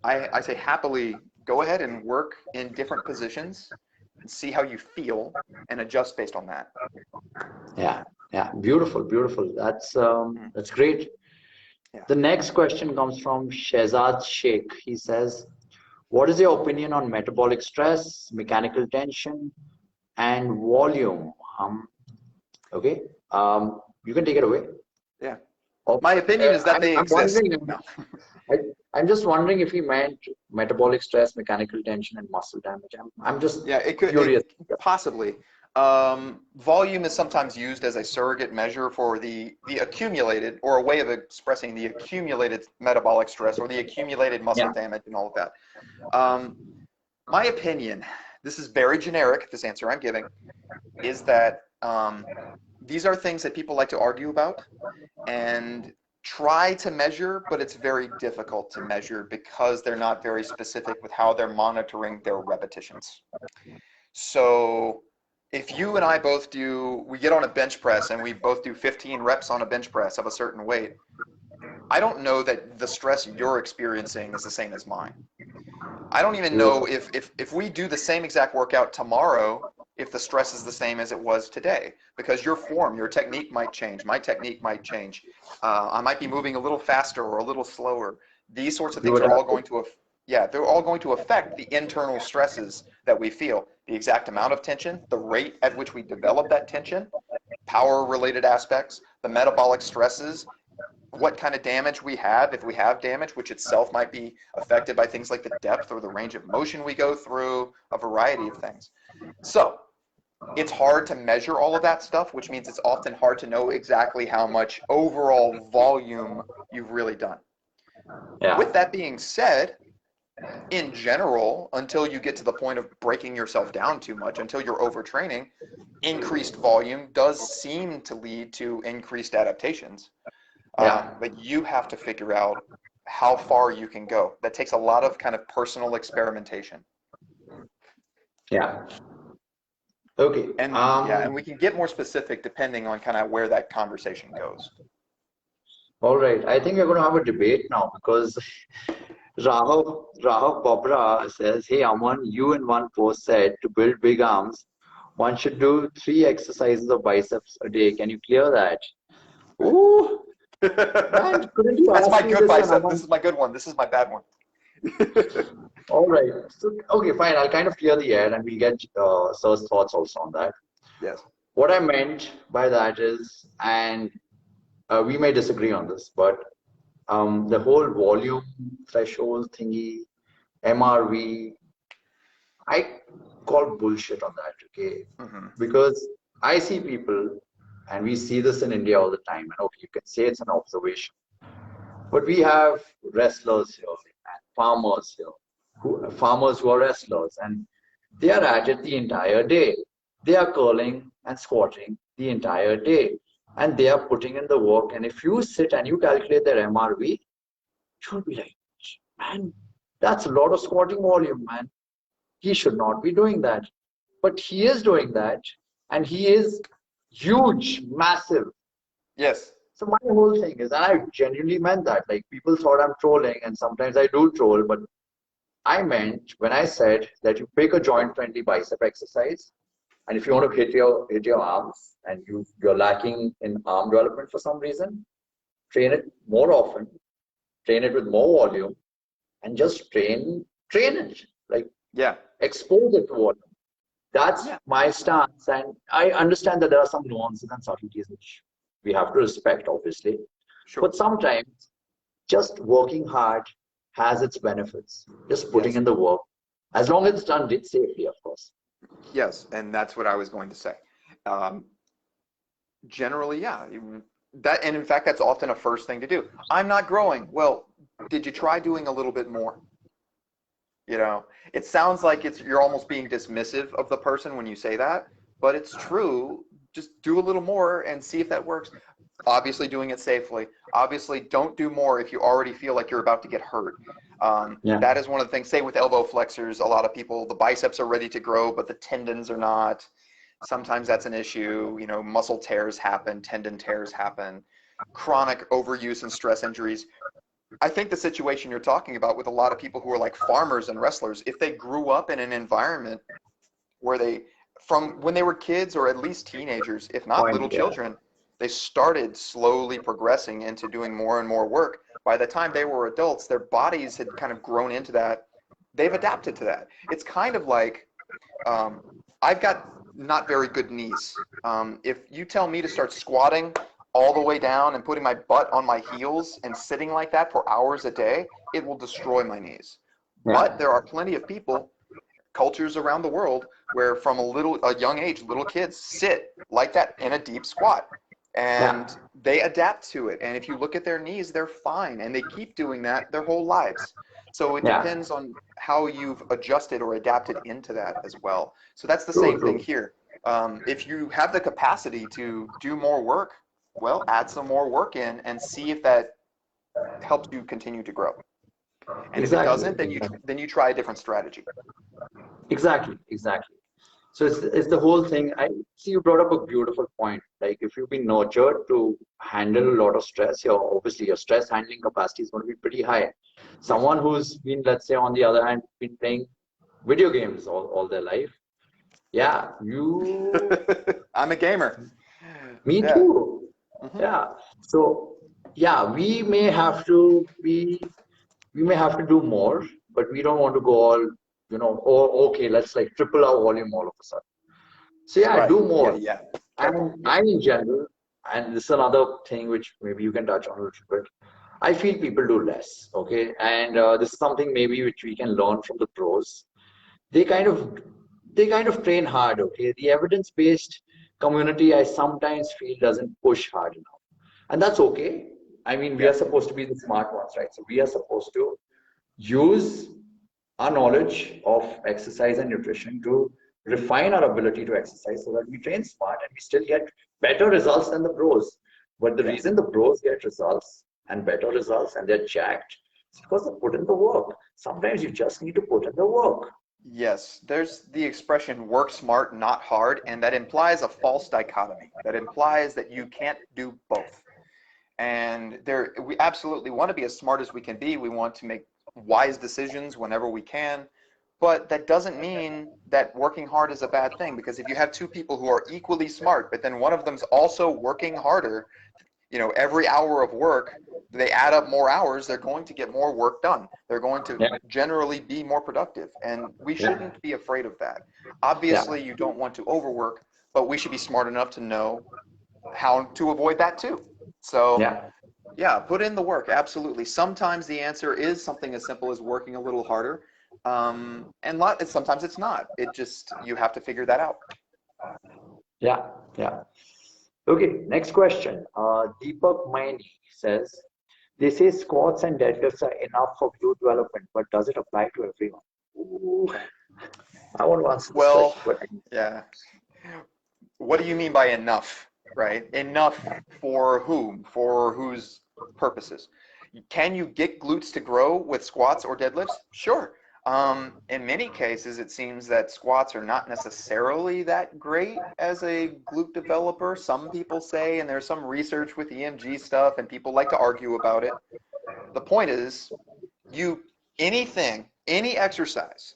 I say happily go ahead and work in different positions and see how you feel and adjust based on that. Yeah, beautiful. That's great. The next question comes from Shehzad Sheikh. He says, what is your opinion on metabolic stress, mechanical tension, and volume? You can take it away. Yeah. My opinion is that they exist. I'm just wondering if he meant metabolic stress, mechanical tension, and muscle damage. I'm just curious. Possibly. Volume is sometimes used as a surrogate measure for the accumulated, or a way of expressing the accumulated metabolic stress or the accumulated muscle damage and all of that. My opinion, this is very generic, this answer I'm giving, is that these are things that people like to argue about, and try to measure, but it's very difficult to measure because they're not very specific with how they're monitoring their repetitions. So if you and I both we get on a bench press and we both do 15 reps on a bench press of a certain weight, I don't know that the stress you're experiencing is the same as mine. I don't even know if we do the same exact workout tomorrow, if the stress is the same as it was today, because your form, your technique might change. My technique might change. I might be moving a little faster or a little slower. These sorts of things are all going to, they're all going to affect the internal stresses that we feel. The exact amount of tension, the rate at which we develop that tension, power-related aspects, the metabolic stresses, what kind of damage we have, if we have damage, which itself might be affected by things like the depth or the range of motion we go through, a variety of things. So it's hard to measure all of that stuff, which means it's often hard to know exactly how much overall volume you've really done. Yeah. With that being said, in general, until you get to the point of breaking yourself down too much, until you're overtraining, increased volume does seem to lead to increased adaptations. But you have to figure out how far you can go. That takes a lot of kind of personal experimentation. Yeah. Okay. And and we can get more specific depending on kind of where that conversation goes. All right. I think we're going to have a debate now because Rahul Bobra says, "Hey Aman, you in one post said to build big arms, one should do 3 exercises of biceps a day. Can you clear that?" Ooh. Man, couldn't you That's ask my me good this bicep. one, This is my good one. This is my bad one. All right. So, okay, fine. I'll kind of clear the air and we'll get Sir's thoughts also on that. Yes. What I meant by that is, and we may disagree on this, but the whole volume threshold thingy, MRV, I call bullshit on that, okay? Because I see people, and we see this in India all the time, and okay, you can say it's an observation, but we have wrestlers here and farmers here, farmers who are wrestlers, and they are at it the entire day. They are curling and squatting the entire day, and they are putting in the work. And if you sit and you calculate their MRV, you'll be like, man, that's a lot of squatting volume, man. He should not be doing that. But he is doing that, and he is huge, massive. Yes. So my whole thing is, and I genuinely meant that, like people thought I'm trolling, and sometimes I do troll, but I meant when I said that you pick a joint-friendly bicep exercise, and if you want to hit your arms, and you're lacking in arm development for some reason, train it more often, train it with more volume, and just train it. Like expose it to volume. That's my stance, and I understand that there are some nuances and subtleties which we have to respect, obviously. Sure. But sometimes just working hard has its benefits. Just putting in the work, as long as it's done safely, of course. Yes, and that's what I was going to say. Generally, that, and in fact, that's often a first thing to do. I'm not growing. Well, did you try doing a little bit more? You know, it sounds like you're almost being dismissive of the person when you say that, but it's true. Just do a little more and see if that works. Obviously doing it safely. Obviously don't do more if you already feel like you're about to get hurt. That is one of the things, say with elbow flexors, a lot of people, the biceps are ready to grow, but the tendons are not. Sometimes that's an issue. You know, muscle tears happen, tendon tears happen, chronic overuse and stress injuries. I think the situation you're talking about with a lot of people who are like farmers and wrestlers, if they grew up in an environment where they, from when they were kids or at least teenagers, if not little children, they started slowly progressing into doing more and more work. By the time they were adults, their bodies had kind of grown into that. They've adapted to that. It's kind of like, I've got not very good knees. If you tell me to start squatting all the way down and putting my butt on my heels and sitting like that for hours a day, it will destroy my knees. But there are plenty of people, cultures around the world, where from a young age, little kids sit like that in a deep squat. And they adapt to it. And if you look at their knees, they're fine. And they keep doing that their whole lives. So it depends on how you've adjusted or adapted into that as well. So that's the same thing here. If you have the capacity to do more work, well, add some more work in and see if that helps you continue to grow. And Exactly. if it doesn't, then you try a different strategy. Exactly. So it's the whole thing. I see you brought up a beautiful point. Like if you've been nurtured to handle a lot of stress, obviously your stress handling capacity is going to be pretty high. Someone who's been, let's say, on the other hand, been playing video games all their life. Yeah, I'm a gamer. me Yeah. too. Mhm. Yeah. So yeah, we may have to do more, but we don't want to go all, oh, okay, let's like triple our volume all of a sudden. So yeah, Right. do more. Yeah. Careful. And in general, and this is another thing which maybe you can touch on a little bit. I feel people do less, okay? And this is something maybe which we can learn from the pros. They kind of train hard, okay? The evidence-based community, I sometimes feel, doesn't push hard enough. And that's okay. I mean, we are supposed to be the smart ones, right? So we are supposed to use our knowledge of exercise and nutrition to refine our ability to exercise so that we train smart and we still get better results than the pros. But the reason the pros get results and better results and they're jacked is because they put in the work. Sometimes you just need to put in the work. Yes, there's the expression work smart, not hard, and that implies a false dichotomy. That implies that you can't do both. And we absolutely want to be as smart as we can be. We want to make wise decisions whenever we can. But that doesn't mean that working hard is a bad thing, because if you have two people who are equally smart, but then one of them's also working harder, every hour of work, they add up more hours, they're going to get more work done. They're going to generally be more productive. And we shouldn't be afraid of that. Obviously, you don't want to overwork, but we should be smart enough to know how to avoid that too. So yeah, put in the work, absolutely. Sometimes the answer is something as simple as working a little harder. And sometimes it's not. You have to figure that out. Yeah. Okay, next question. Deepak Maini says, they say squats and deadlifts are enough for glute development, but does it apply to everyone? Ooh, I want to answer this question. Yeah. What do you mean by enough, right? Enough for whom? For whose purposes? Can you get glutes to grow with squats or deadlifts? Sure. In many cases, it seems that squats are not necessarily that great as a glute developer. Some people say, and there's some research with EMG stuff, and people like to argue about it. The point is, any exercise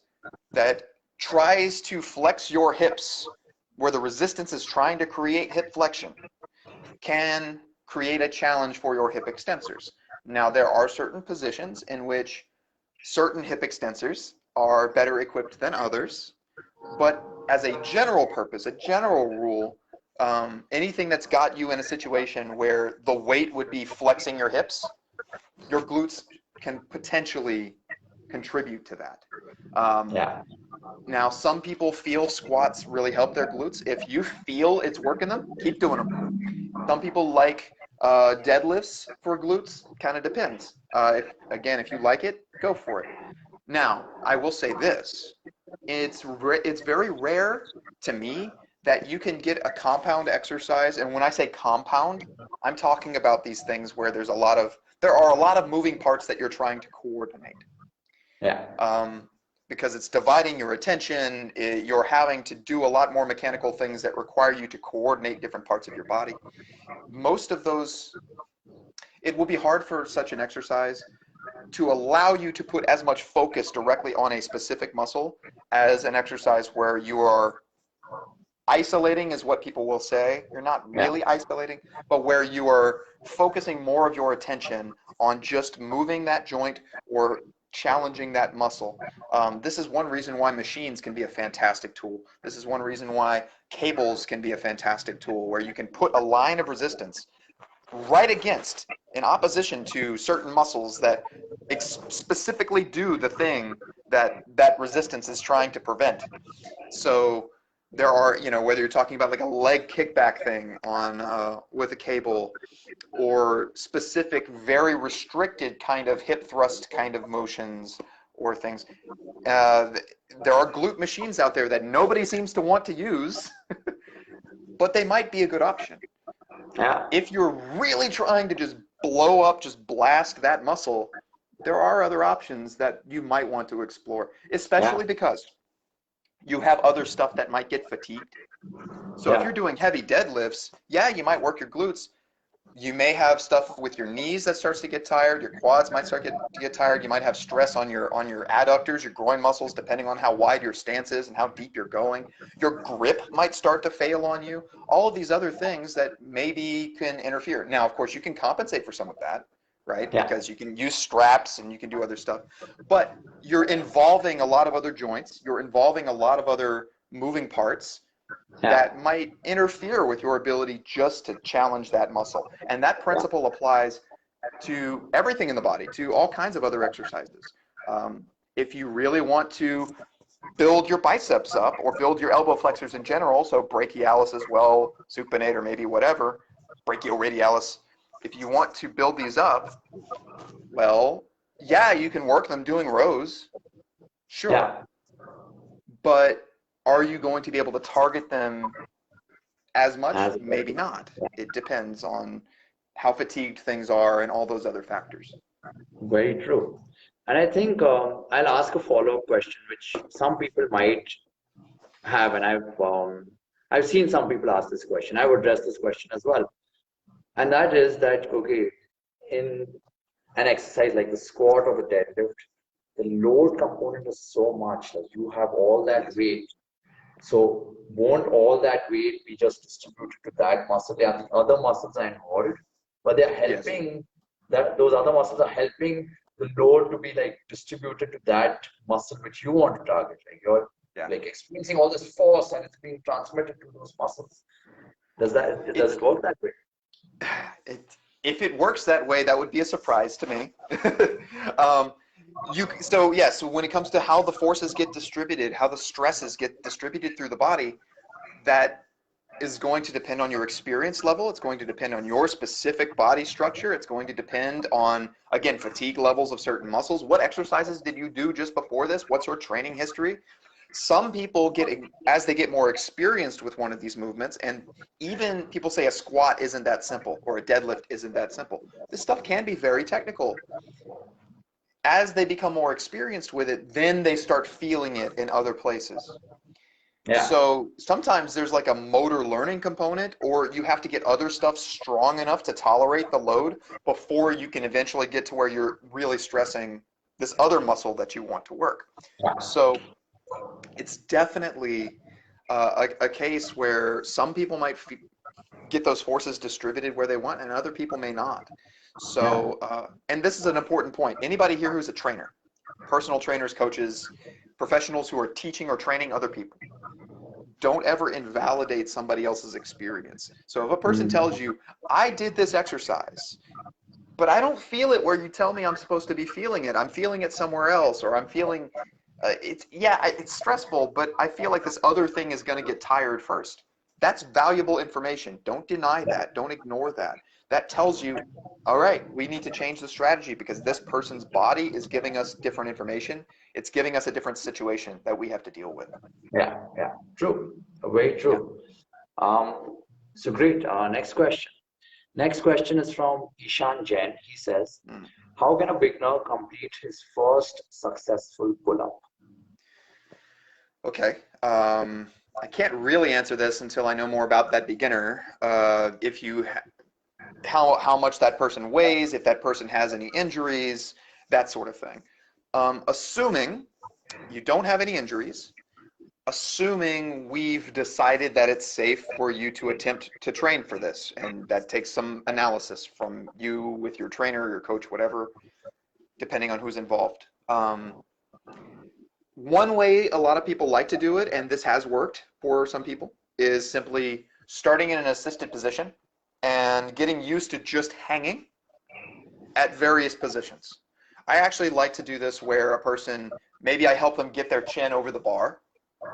that tries to flex your hips, where the resistance is trying to create hip flexion, can create a challenge for your hip extensors. Now, there are certain positions in which certain hip extensors are better equipped than others, but as a general purpose, a general rule, anything that's got you in a situation where the weight would be flexing your hips, your glutes can potentially contribute to that. Now, some people feel squats really help their glutes. If you feel it's working them, keep doing them. Some people like deadlifts for glutes. Kind of depends. If you like it, go for it. Now, I will say this. It's very rare to me that you can get a compound exercise. And when I say compound, I'm talking about these things where there are a lot of moving parts that you're trying to coordinate. Because it's dividing your attention, you're having to do a lot more mechanical things that require you to coordinate different parts of your body. Most of those, it will be hard for such an exercise to allow you to put as much focus directly on a specific muscle as an exercise where you are isolating, is what people will say. You're not really isolating, but where you are focusing more of your attention on just moving that joint or challenging that muscle. This is one reason why machines can be a fantastic tool. This is one reason why cables can be a fantastic tool, where you can put a line of resistance right against, in opposition to certain muscles that specifically do the thing that resistance is trying to prevent. So there are, whether you're talking about like a leg kickback thing on with a cable, or specific, very restricted kind of hip thrust kind of motions or things. There are glute machines out there that nobody seems to want to use, but they might be a good option. If you're really trying to just blow up, just blast that muscle, there are other options that you might want to explore, especially because you have other stuff that might get fatigued. So if you're doing heavy deadlifts, you might work your glutes. You may have stuff with your knees that starts to get tired. Your quads might start to get tired. You might have stress on your adductors, your groin muscles, depending on how wide your stance is and how deep you're going. Your grip might start to fail on you. All of these other things that maybe can interfere. Now, of course, you can compensate for some of that, right? Because you can use straps and you can do other stuff. But you're involving a lot of other joints. You're involving a lot of other moving parts that might interfere with your ability just to challenge that muscle. And that principle applies to everything in the body, to all kinds of other exercises. If you really want to build your biceps up or build your elbow flexors in general, so brachialis as well, supinate or maybe whatever, brachioradialis, if you want to build these up, well, you can work them doing rows, sure. But are you going to be able to target them as much? Maybe not. It depends on how fatigued things are and all those other factors. Very true. And I think I'll ask a follow-up question, which some people might have, and I've seen some people ask this question. I would address this question as well. And that is that, okay, in an exercise like the squat or the deadlift, the load component is so much that you have all that weight. So won't all that weight be just distributed to that muscle? And the other muscles are involved, but they're helping those other muscles are helping the load to be like distributed to that muscle which you want to target. Like you're like experiencing all this force and it's being transmitted to those muscles. Does it work that way? If it works that way, that would be a surprise to me. So when it comes to how the forces get distributed, how the stresses get distributed through the body, that is going to depend on your experience level. It's going to depend on your specific body structure. It's going to depend on, again, fatigue levels of certain muscles. What exercises did you do just before this? What's your training history? Some people as they get more experienced with one of these movements, and even people say a squat isn't that simple or a deadlift isn't that simple. This stuff can be very technical. As they become more experienced with it, then they start feeling it in other places. So sometimes there's like a motor learning component, or you have to get other stuff strong enough to tolerate the load before you can eventually get to where you're really stressing this other muscle that you want to work. So it's definitely a case where some people might get those forces distributed where they want and other people may not. So, and this is an important point. Anybody here who's a trainer, personal trainers, coaches, professionals who are teaching or training other people, don't ever invalidate somebody else's experience. So if a person tells you, I did this exercise, but I don't feel it where you tell me I'm supposed to be feeling it. I'm feeling it somewhere else, or I'm feeling, it's stressful, but I feel like this other thing is going to get tired first. That's valuable information. Don't deny that. Don't ignore that. That tells you, all right, we need to change the strategy because this person's body is giving us different information. It's giving us a different situation that we have to deal with. Yeah, true. Very true. So great. Next question. Next question is from Ishan Jain. He says, how can a beginner complete his first successful pull-up? Okay. I can't really answer this until I know more about that beginner. How much that person weighs, if that person has any injuries, that sort of thing. Assuming you don't have any injuries, assuming we've decided that it's safe for you to attempt to train for this, and that takes some analysis from you with your trainer, your coach, whatever, depending on who's involved. One way a lot of people like to do it, and this has worked for some people, is simply starting in an assisted position and getting used to just hanging at various positions. I actually like to do this where a person, maybe I help them get their chin over the bar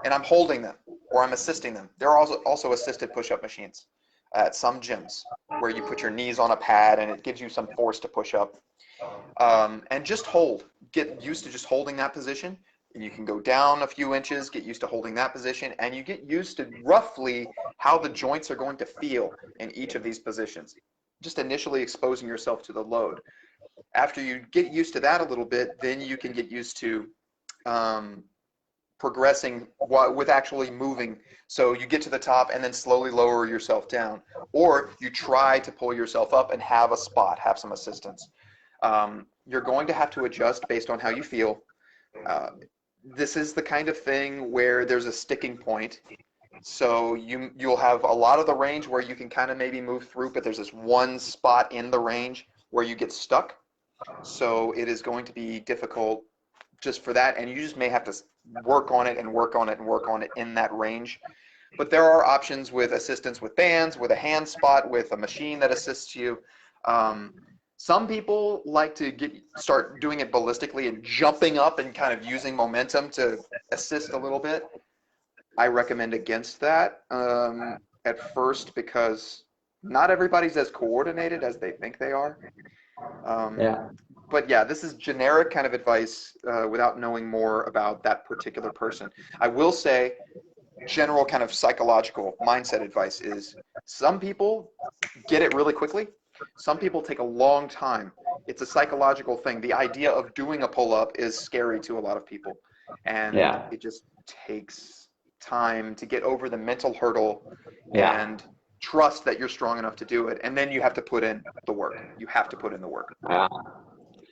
and I'm holding them or I'm assisting them. There are also assisted push-up machines at some gyms where you put your knees on a pad and it gives you some force to push up. And just get used to just holding that position. And you can go down a few inches, get used to holding that position, and you get used to roughly how the joints are going to feel in each of these positions. Just initially exposing yourself to the load. after you get used to that a little bit, then you can get used to progressing with actually moving. So you get to the top and then slowly lower yourself down, or you try to pull yourself up and have a spot, have some assistance. You're going to have to adjust based on how you feel. This is the kind of thing where there's a sticking point. So you'll have a lot of the range where you can kind of maybe move through, but there's this one spot in the range where you get stuck. So it is going to be difficult just for that, and you just may have to work on it and work on it and work on it in that range. But there are options with assistance with bands, with a hand spot, with a machine that assists you. Some people like to start doing it ballistically and jumping up and kind of using momentum to assist a little bit. I recommend against that at first, because not everybody's as coordinated as they think they are. But yeah, this is generic kind of advice without knowing more about that particular person. I will say general kind of psychological mindset advice is some people get it really quickly. Some people take a long time. It's a psychological thing. The idea of doing a pull-up is scary to a lot of people. And it just takes time to get over the mental hurdle and trust that you're strong enough to do it. And then you have to put in the work. You have to put in the work.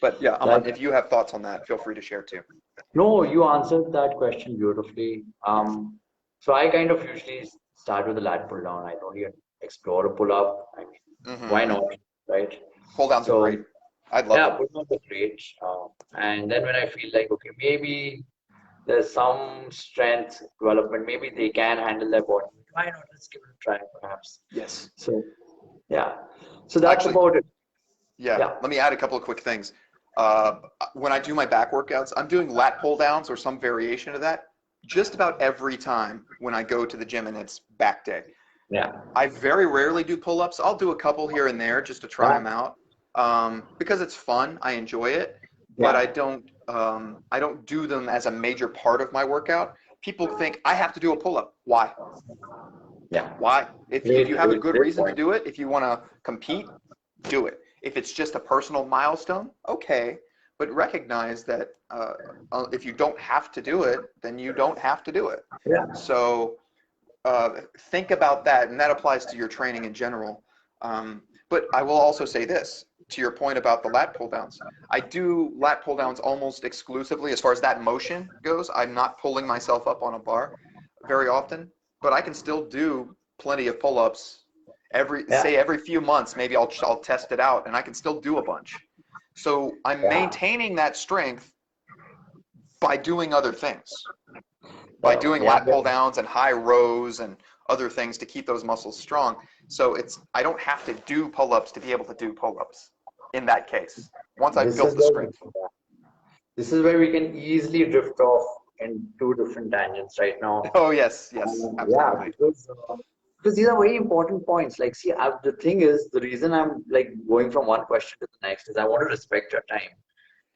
But yeah, Aman, if you have thoughts on that, feel free to share too. No, you answered that question beautifully. So I kind of usually start with a lat pull down. I don't even explore a pull up. I mean, why not, right? Pull downs are great. I'd love pull downs are great. And then when I feel like, okay, maybe there's some strength development, maybe they can handle their body. Why not? Let's give it a try, perhaps. Yes. So, so that's about it. Let me add a couple of quick things. When I do my back workouts, I'm doing lat pull downs or some variation of that just about every time when I go to the gym and it's back day. I very rarely do pull-ups. I'll do a couple here and there just to try them out because it's fun. I enjoy it, but I don't do them as a major part of my workout. People think I have to do a pull-up. Why? Why? If you have a good reason to do it, if you want to compete, do it. If it's just a personal milestone, okay. But recognize that if you don't have to do it, then you don't have to do it. So think about that, and that applies to your training in general. But I will also say this, to your point about the lat pull downs. I do lat pull downs almost exclusively as far as that motion goes. I'm not pulling myself up on a bar very often, but I can still do plenty of pull-ups say every few months. Maybe I'll test it out, and I can still do a bunch. So I'm maintaining that strength by doing other things, by doing lat pull downs and high rows and other things to keep those muscles strong. So I don't have to do pull-ups to be able to do pull-ups in that case, once I've built the strength. This is where we can easily drift off in two different tangents right now. Oh, yes, absolutely. Because these are very important points. Like, see, the thing is, the reason I'm like going from one question to the next is I want to respect your time.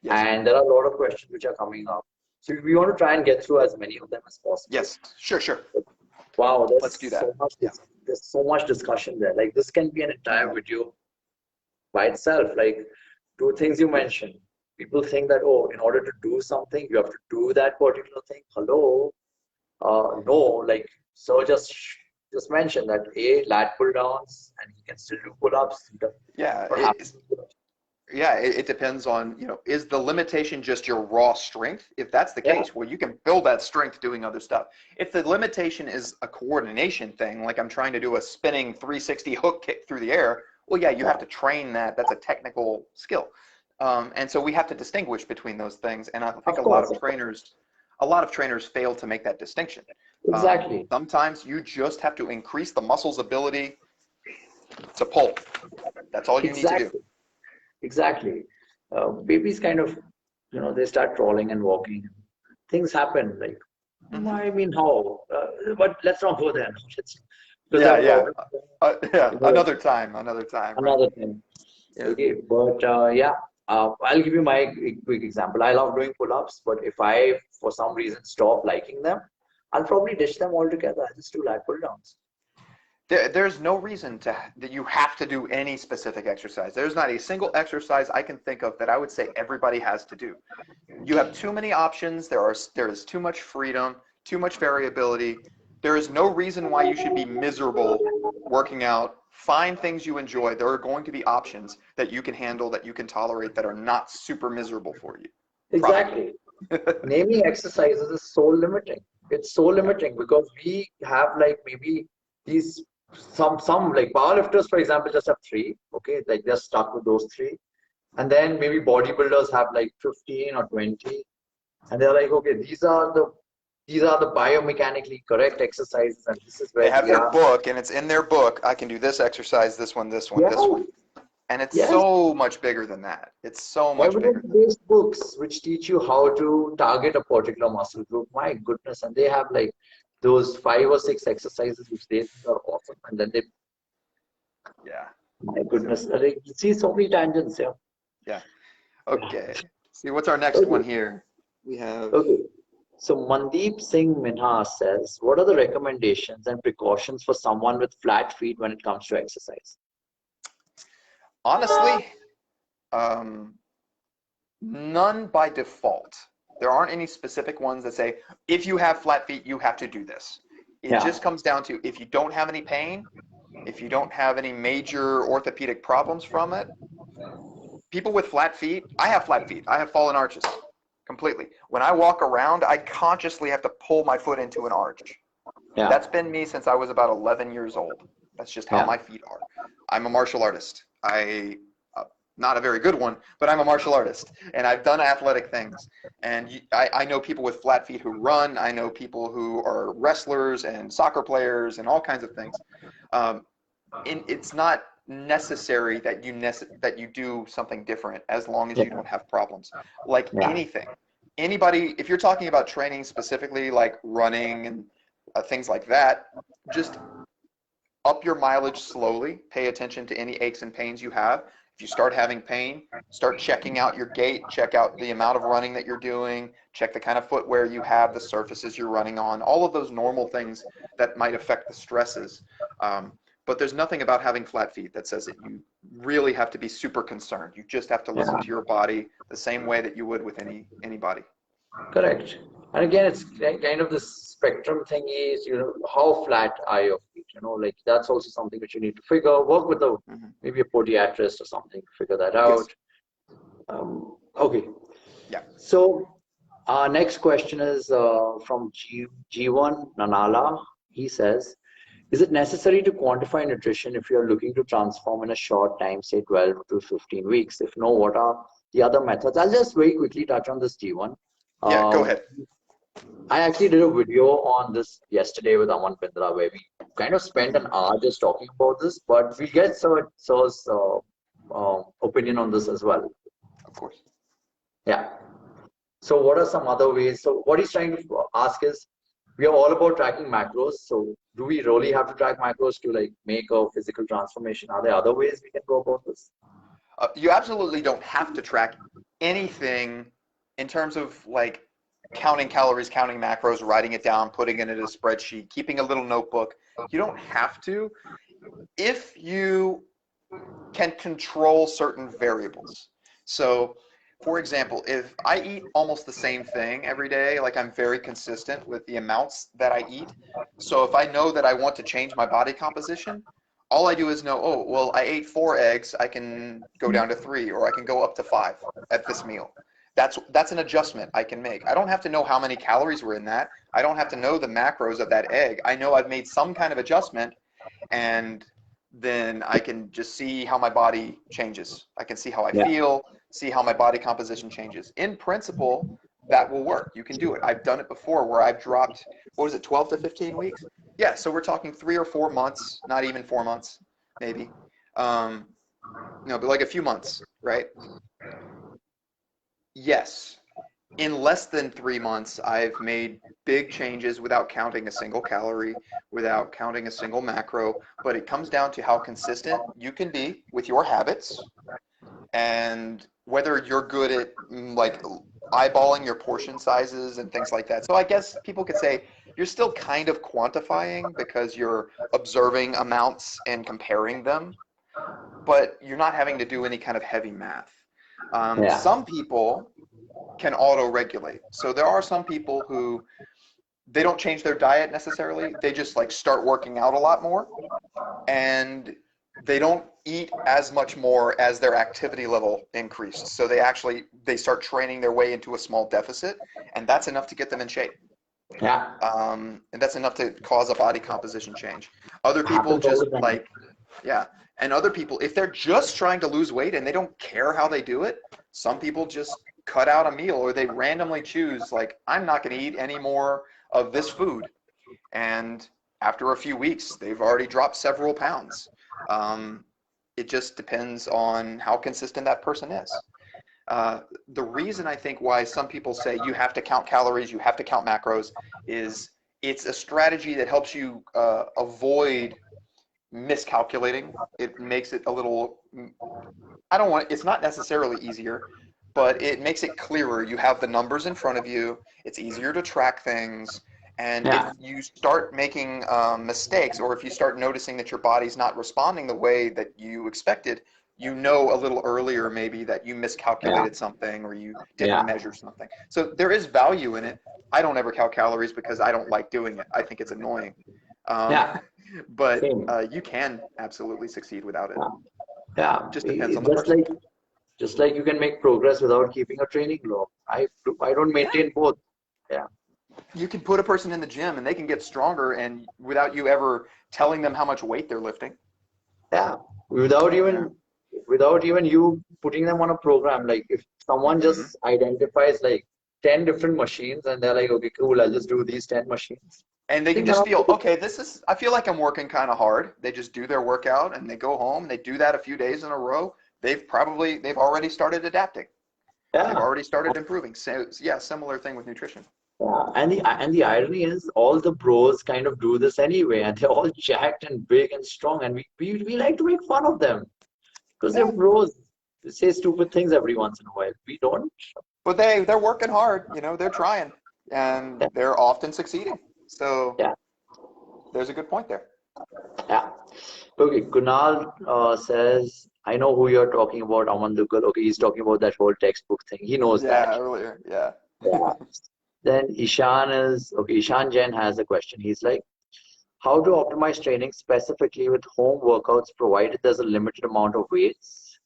And there are a lot of questions which are coming up. So we want to try and get through as many of them as possible. Yes, sure. Wow, let's do that. There's so much discussion there. Like, this can be an entire video by itself. Like, two things you mentioned. People think that, oh, in order to do something, you have to do that particular thing. Hello? No, like, so just mention that lat pull downs, and he can still do pull-ups. It depends on, is the limitation just your raw strength? If that's the case, well, you can build that strength doing other stuff. If the limitation is a coordination thing, like I'm trying to do a spinning 360 hook kick through the air, well, you have to train that. That's a technical skill. And so we have to distinguish between those things. And I think a lot of trainers fail to make that distinction. Exactly. Sometimes you just have to increase the muscle's ability to pull. That's all you need to do. Exactly. Babies kind of, they start crawling and walking. Things happen. Like, I mean, how? But let's not go there. Another time. Another time. Okay, but I'll give you my quick example. I love doing pull-ups, but if I, for some reason, stop liking them, I'll probably ditch them altogether. I just do lat pull downs. There's no reason that you have to do any specific exercise. There's not a single exercise I can think of that I would say everybody has to do. You have too many options. There is too much freedom, too much variability. There is no reason why you should be miserable working out. Find things you enjoy. There are going to be options that you can handle, that you can tolerate, that are not super miserable for you. Exactly. Naming exercises is so limiting. It's so limiting because we have like maybe these some like powerlifters, for example, just have 3. Okay, like they're stuck with those 3, and then maybe bodybuilders have like 15 or 20, and they're like, okay, these are the biomechanically correct exercises, and this is They where have we their are. book, and it's in their book. I can do this exercise, this one, this one, Yeah. this one. And it's Yes. so much bigger than that. It's so much bigger. Evidence-based books which teach you how to target a particular muscle group. My goodness, and they have like those 5 or 6 exercises which they think are awesome, and then they. Yeah. My goodness, like, you see so many tangents here. Yeah. Okay. See, what's our next one here? We have. Okay. So Mandeep Singh Minha says, what are the recommendations and precautions for someone with flat feet when it comes to exercise? Honestly, none by default. There aren't any specific ones that say, if you have flat feet, you have to do this. It just comes down to, if you don't have any pain, if you don't have any major orthopedic problems from it, people with flat feet, I have flat feet. I have fallen arches completely. When I walk around, I consciously have to pull my foot into an arch. Yeah. That's been me since I was about 11 years old. That's just how my feet are. I'm a martial artist. Not a very good one, but I'm a martial artist, and I've done athletic things. And I know people with flat feet who run. I know people who are wrestlers and soccer players and all kinds of things. It's not necessary that you do something different as long as you don't have problems. Like anything. Anybody, if you're talking about training specifically, like running and things like that, just up your mileage slowly. Pay attention to any aches and pains you have. If you start having pain, start checking out your gait, check out the amount of running that you're doing, check the kind of footwear you have, the surfaces you're running on, all of those normal things that might affect the stresses. But there's nothing about having flat feet that says that you really have to be super concerned. You just have to listen to your body the same way that you would with anybody. Correct. And again, it's kind of this spectrum thing is, how flat are your feet? Like that's also something which you need to work with maybe a podiatrist or something, figure that out. Yes. Okay. Yeah. So our next question is from G1 Nanala. He says, is it necessary to quantify nutrition if you're looking to transform in a short time, say 12 to 15 weeks? If no, what are the other methods? I'll just very quickly touch on this G1. Yeah, go ahead. I actually did a video on this yesterday with Aman Duggal where we kind of spent an hour just talking about this, but we'll get Sir's opinion on this as well. Of course. Yeah. So what are some other ways? So what he's trying to ask is, we are all about tracking macros. So do we really have to track macros to like make a physical transformation? Are there other ways we can go about this? You absolutely don't have to track anything in terms of like counting calories, counting macros, writing it down, putting it in a spreadsheet, keeping a little notebook. You don't have to. If you can control certain variables. So, for example, if I eat almost the same thing every day, like I'm very consistent with the amounts that I eat. So if I know that I want to change my body composition, all I do is know, oh, well, I ate 4 eggs, I can go down to 3, or I can go up to 5 at this meal. That's an adjustment I can make. I don't have to know how many calories were in that. I don't have to know the macros of that egg. I know I've made some kind of adjustment, and then I can just see how my body changes. I can see how I feel, see how my body composition changes. In principle, that will work. You can do it. I've done it before where I've dropped, 12 to 15 weeks? Yeah, so we're talking 3 or 4 months, not even 4 months, maybe. No, but like a few months, right? Yes. In less than 3 months, I've made big changes without counting a single calorie, without counting a single macro, but it comes down to how consistent you can be with your habits and whether you're good at like eyeballing your portion sizes and things like that. So I guess people could say you're still kind of quantifying because you're observing amounts and comparing them, but you're not having to do any kind of heavy math. Some people can auto-regulate. So there are some people who they don't change their diet necessarily. They just like start working out a lot more, and they don't eat as much more as their activity level increased. So they start training their way into a small deficit, and that's enough to get them in shape. Yeah. And that's enough to cause a body composition change. Other people just like, yeah. And other people, if they're just trying to lose weight and they don't care how they do it, some people just cut out a meal, or they randomly choose like, I'm not going to eat any more of this food. And after a few weeks, they've already dropped several pounds. It just depends on how consistent that person is. The reason I think why some people say you have to count calories, you have to count macros, is it's a strategy that helps you avoid miscalculating. It makes it a little, it's not necessarily easier, but it makes it clearer. You have the numbers in front of you. It's easier to track things. And if you start making mistakes, or if you start noticing that your body's not responding the way that you expected, you know a little earlier maybe that you miscalculated something, or you didn't measure something. So there is value in it. I don't ever count calories because I don't like doing it. I think it's annoying. But you can absolutely succeed without it. Just depends on the person. Just like you can make progress without keeping a training log. I don't maintain both. You can put a person in the gym and they can get stronger, and without you ever telling them how much weight they're lifting. Without even you putting them on a program. Like if someone just identifies like 10 different machines and they're like, okay, cool, I'll just do these 10 machines. And they can just feel, okay, I feel like I'm working kind of hard. They just do their workout and they go home and they do that a few days in a row. They've already started adapting. They've already started improving. So yeah, similar thing with nutrition. And the irony is all the bros kind of do this anyway, and they're all jacked and big and strong, and we like to make fun of them because they're bros. They say stupid things every once in a while. We don't. But they're working hard, they're trying, and they're often succeeding. So there's a good point there. Okay, Kunal says, I know who you're talking about, Aman Duggal. Okay, he's talking about that whole textbook thing. He knows that. Earlier, Then Ishan Jain has a question. He's like, how to optimize training specifically with home workouts provided there's a limited amount of weights?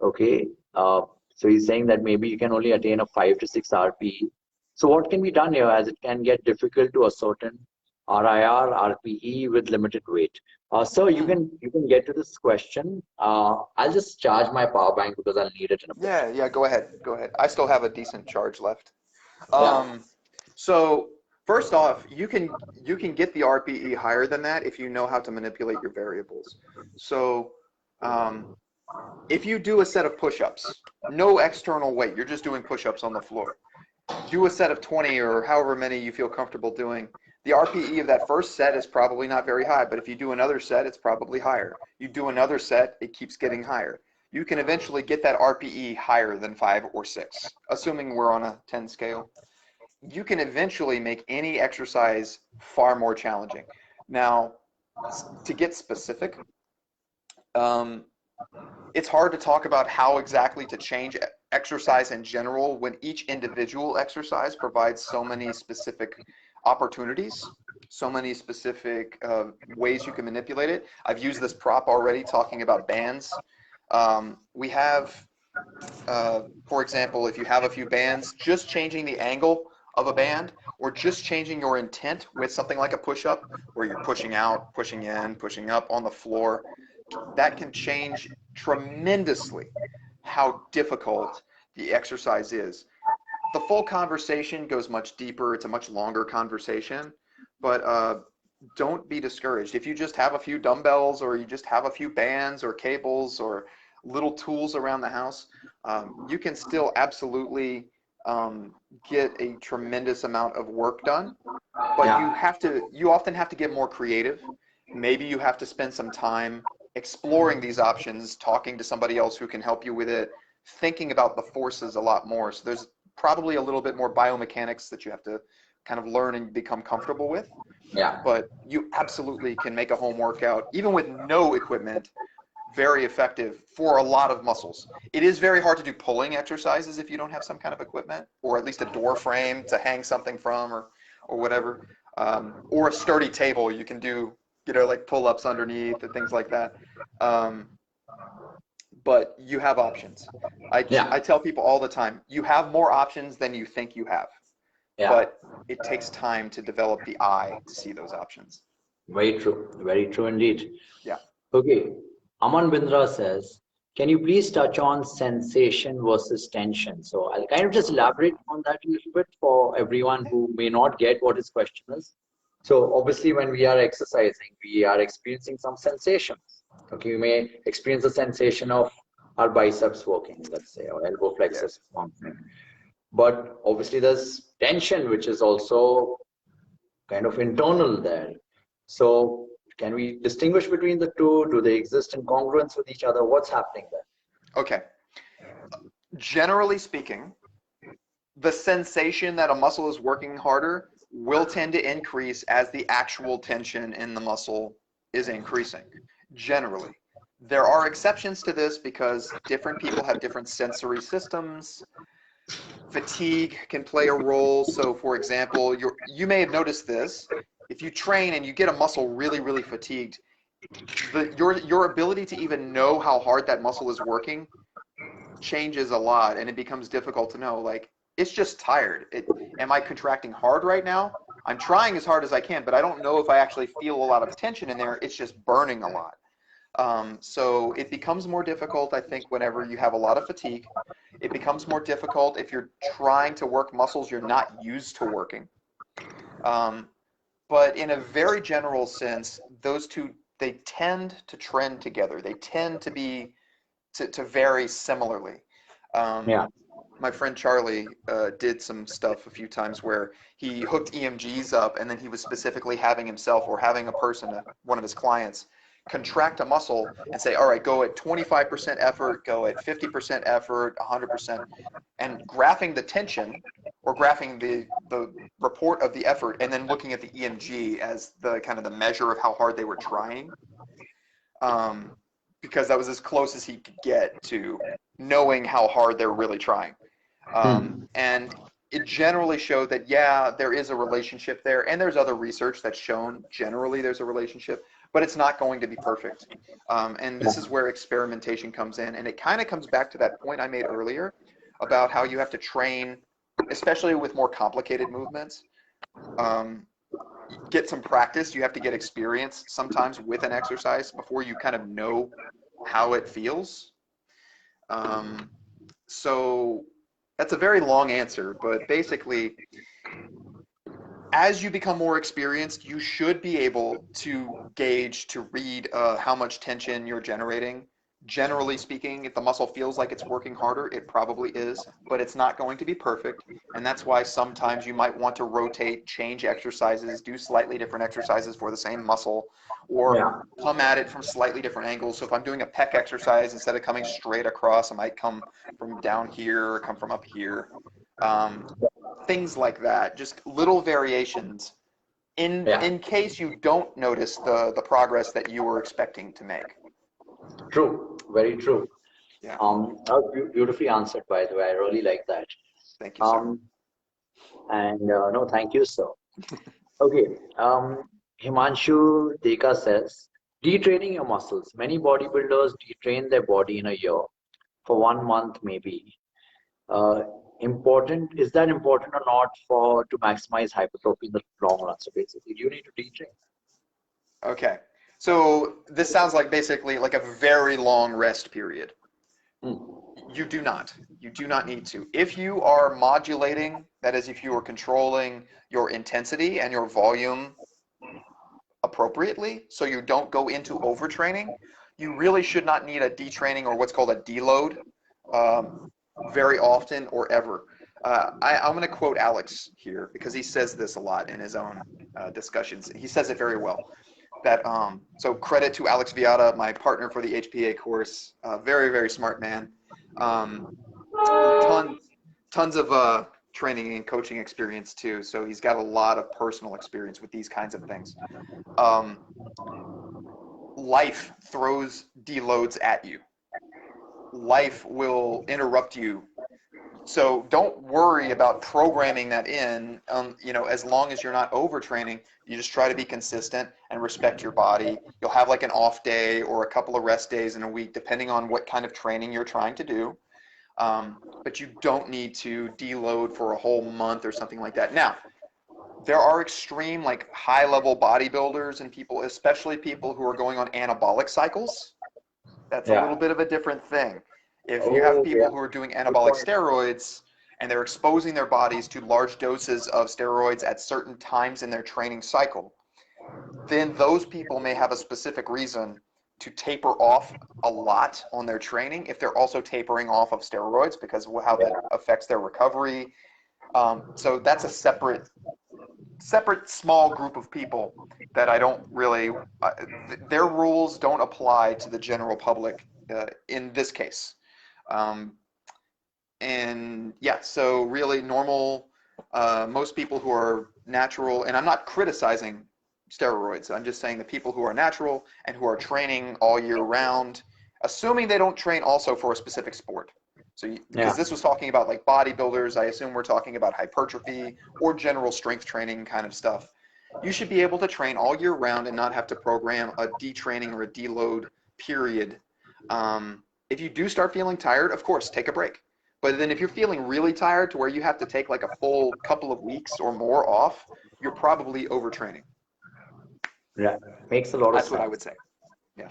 Okay, so he's saying that maybe you can only attain a 5 to 6 RPE. So what can be done here, as it can get difficult to ascertain RIR, RPE with limited weight? Sir, you can get to this question. I'll just charge my power bank because I'll need it in a bit. Yeah, go ahead. I still have a decent charge left. So first off, you can get the RPE higher than that if you know how to manipulate your variables. So if you do a set of push-ups, no external weight, you're just doing push-ups on the floor. Do a set of 20 or however many you feel comfortable doing. The RPE of that first set is probably not very high, but if you do another set, it's probably higher. You do another set, it keeps getting higher. You can eventually get that RPE higher than 5 or 6, assuming we're on a 10 scale. You can eventually make any exercise far more challenging. Now, to get specific, it's hard to talk about how exactly to change exercise in general when each individual exercise provides so many specific opportunities, so many specific ways you can manipulate it. I've used this prop already talking about bands. We have, for example, if you have a few bands, just changing the angle of a band, or just changing your intent with something like a push-up, where you're pushing out, pushing in, pushing up on the floor, that can change tremendously how difficult the exercise is. The full conversation goes much deeper. It's a much longer conversation, but don't be discouraged. If you just have a few dumbbells, or you just have a few bands or cables or little tools around the house, you can still absolutely get a tremendous amount of work done, but you often have to get more creative. Maybe you have to spend some time exploring these options, talking to somebody else who can help you with it, thinking about the forces a lot more. So there's probably a little bit more biomechanics that you have to kind of learn and become comfortable with. Yeah. But you absolutely can make a home workout, even with no equipment, very effective for a lot of muscles. It is very hard to do pulling exercises if you don't have some kind of equipment, or at least a door frame to hang something from, or whatever, or a sturdy table. You can do, like pull-ups underneath and things like that. But you have options. I tell people all the time, you have more options than you think you have. Yeah. But it takes time to develop the eye to see those options. Very true. Very true indeed. Yeah. Okay. Aman Bindra says, can you please touch on sensation versus tension? So I'll kind of just elaborate on that a little bit for everyone who may not get what his question is. So obviously when we are exercising, we are experiencing some sensations. Okay, you may experience the sensation of our biceps working, let's say, or elbow flexors functioning. But obviously there's tension, which is also kind of internal there. So can we distinguish between the two? Do they exist in congruence with each other? What's happening there? Okay. Generally speaking, the sensation that a muscle is working harder will tend to increase as the actual tension in the muscle is increasing, generally. There are exceptions to this because different people have different sensory systems. Fatigue can play a role. So for example, you may have noticed this. If you train and you get a muscle really, really fatigued, your ability to even know how hard that muscle is working changes a lot, and it becomes difficult to know, like, it's just tired. Am I contracting hard right now? I'm trying as hard as I can, but I don't know if I actually feel a lot of tension in there. It's just burning a lot. So it becomes more difficult, I think, whenever you have a lot of fatigue. It becomes more difficult if you're trying to work muscles you're not used to working. But in a very general sense, those two, they tend to trend together. They tend to be to vary similarly. My friend Charlie did some stuff a few times where he hooked EMGs up, and then he was specifically having himself or having a person, one of his clients, contract a muscle and say, all right, go at 25% effort, go at 50% effort, 100%, and graphing the tension or graphing the report of the effort, and then looking at the EMG as the kind of the measure of how hard they were trying. Because that was as close as he could get to knowing how hard they're really trying. And it generally showed that, yeah, there is a relationship there, and there's other research that's shown generally there's a relationship, but it's not going to be perfect. And this is where experimentation comes in, and it kind of comes back to that point I made earlier about how you have to train, especially with more complicated movements. Get some practice. You have to get experience sometimes with an exercise before you kind of know how it feels. So that's a very long answer, but basically, as you become more experienced, you should be able to gauge, to read how much tension you're generating. Generally speaking, if the muscle feels like it's working harder, it probably is, but it's not going to be perfect. And that's why sometimes you might want to rotate, change exercises, do slightly different exercises for the same muscle, or come at it from slightly different angles. So if I'm doing a pec exercise, instead of coming straight across, I might come from down here or come from up here. Things like that, just little variations in case you don't notice the progress that you were expecting to make. True, very true. Yeah. That was beautifully answered, by the way. I really like that. Thank you, sir. And no, thank you, sir. Okay. Himanshu Deka says, detraining your muscles. Many bodybuilders detrain their body in a year for 1 month, maybe. Is that important or not to maximize hypertrophy in the long run? So basically, you need to detrain. Okay. So this sounds like basically like a very long rest period. You do not. You do not need to. If you are modulating, that is, if you are controlling your intensity and your volume appropriately, so you don't go into overtraining, you really should not need a detraining or what's called a deload very often or ever. I'm going to quote Alex here because he says this a lot in his own discussions. He says it very well. That so credit to Alex Viata, my partner for the HPA course. Very, very smart man. Tons tons of training and coaching experience too, so he's got a lot of personal experience with these kinds of things. Life throws deloads at you. Life will interrupt you. So don't worry about programming that in, you know, as long as you're not overtraining. You just try to be consistent and respect your body. You'll have like an off day or a couple of rest days in a week, depending on what kind of training you're trying to do. But you don't need to deload for a whole month or something like that. Now, there are extreme, like high-level bodybuilders and people, especially people who are going on anabolic cycles. That's a little bit of a different thing. If you have people who are doing anabolic steroids and they're exposing their bodies to large doses of steroids at certain times in their training cycle, then those people may have a specific reason to taper off a lot on their training if they're also tapering off of steroids, because of how that affects their recovery. So that's a separate small group of people that I don't really, their rules don't apply to the general public in this case. And yeah, so really normal, most people who are natural, and I'm not criticizing steroids, I'm just saying the people who are natural and who are training all year round, assuming they don't train also for a specific sport. So, because this was talking about like bodybuilders, I assume we're talking about hypertrophy or general strength training kind of stuff. You should be able to train all year round and not have to program a detraining or a deload period. If you do start feeling tired, of course, take a break. But then if you're feeling really tired to where you have to take like a full couple of weeks or more off, you're probably overtraining. Yeah, makes a lot of sense. That's what I would say.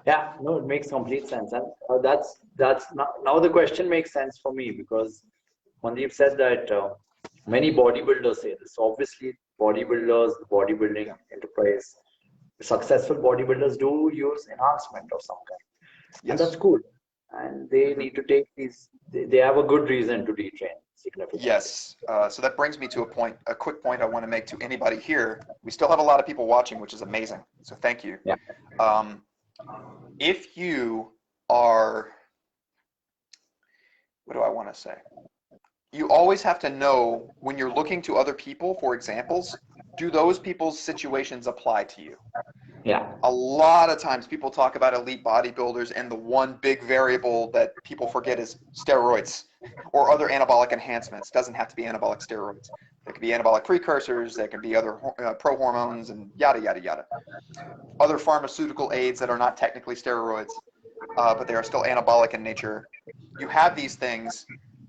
Yeah, no, it makes complete sense, and that's now the question makes sense for me, because Mandeep said that many bodybuilders say this. Obviously, bodybuilders, the bodybuilding enterprise, successful bodybuilders do use enhancement of some kind, and that's cool. And they need to take these. They have a good reason to detrain significantly. Yes. So that brings me to a quick point I want to make to anybody here. We still have a lot of people watching, which is amazing. So thank you. Yeah. If you are, what do I want to say? You always have to know when you're looking to other people for examples, do those people's situations apply to you? Yeah. A lot of times people talk about elite bodybuilders, and the one big variable that people forget is steroids or other anabolic enhancements. Doesn't have to be anabolic steroids. There could be anabolic precursors, there can be other prohormones, and yada, yada, yada. Other pharmaceutical aids that are not technically steroids, but they are still anabolic in nature. You have these things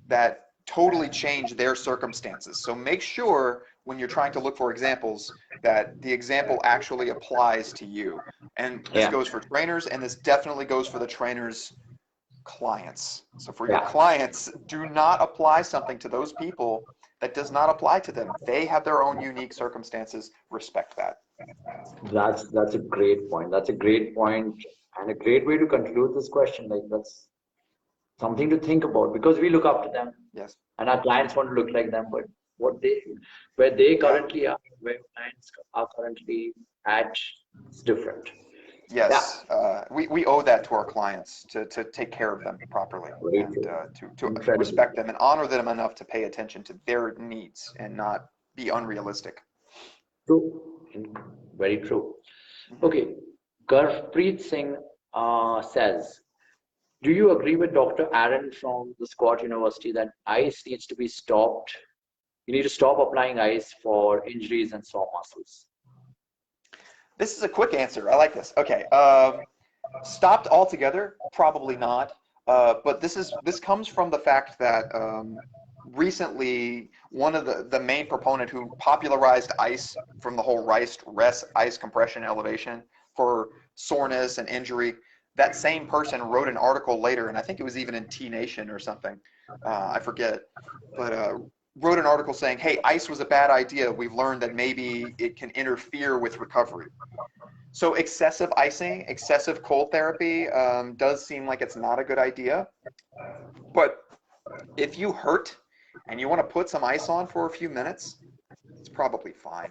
that totally change their circumstances. So make sure when you're trying to look for examples that the example actually applies to you. And this goes for trainers, and this definitely goes for the trainers' clients. So for your clients, do not apply something to those people that does not apply to them. They have their own unique circumstances. Respect that. That's a great point. That's a great point, and a great way to conclude this question. Like, that's something to think about, because we look up to them. Yes. And our clients want to look like them, but where they currently are, where clients are currently at, it's different. Yes. We owe that to our clients to take care of them properly, and to respect them and honor them enough to pay attention to their needs and not be unrealistic. True. Very true. Okay. Gurpreet Singh says, do you agree with Dr. Aaron from the Scott University that ice needs to be stopped? You need to stop applying ice for injuries and sore muscles. This is a quick answer. I like this. Okay. Stopped altogether? Probably not. But this comes from the fact that recently one of the main proponent who popularized ice from the whole rest ice compression elevation for soreness and injury, that same person wrote an article later, and I think it was even in T Nation or something, I forget, but wrote an article saying, hey, ice was a bad idea. We've learned that maybe it can interfere with recovery. So excessive icing, excessive cold therapy does seem like it's not a good idea. But if you hurt and you want to put some ice on for a few minutes, it's probably fine.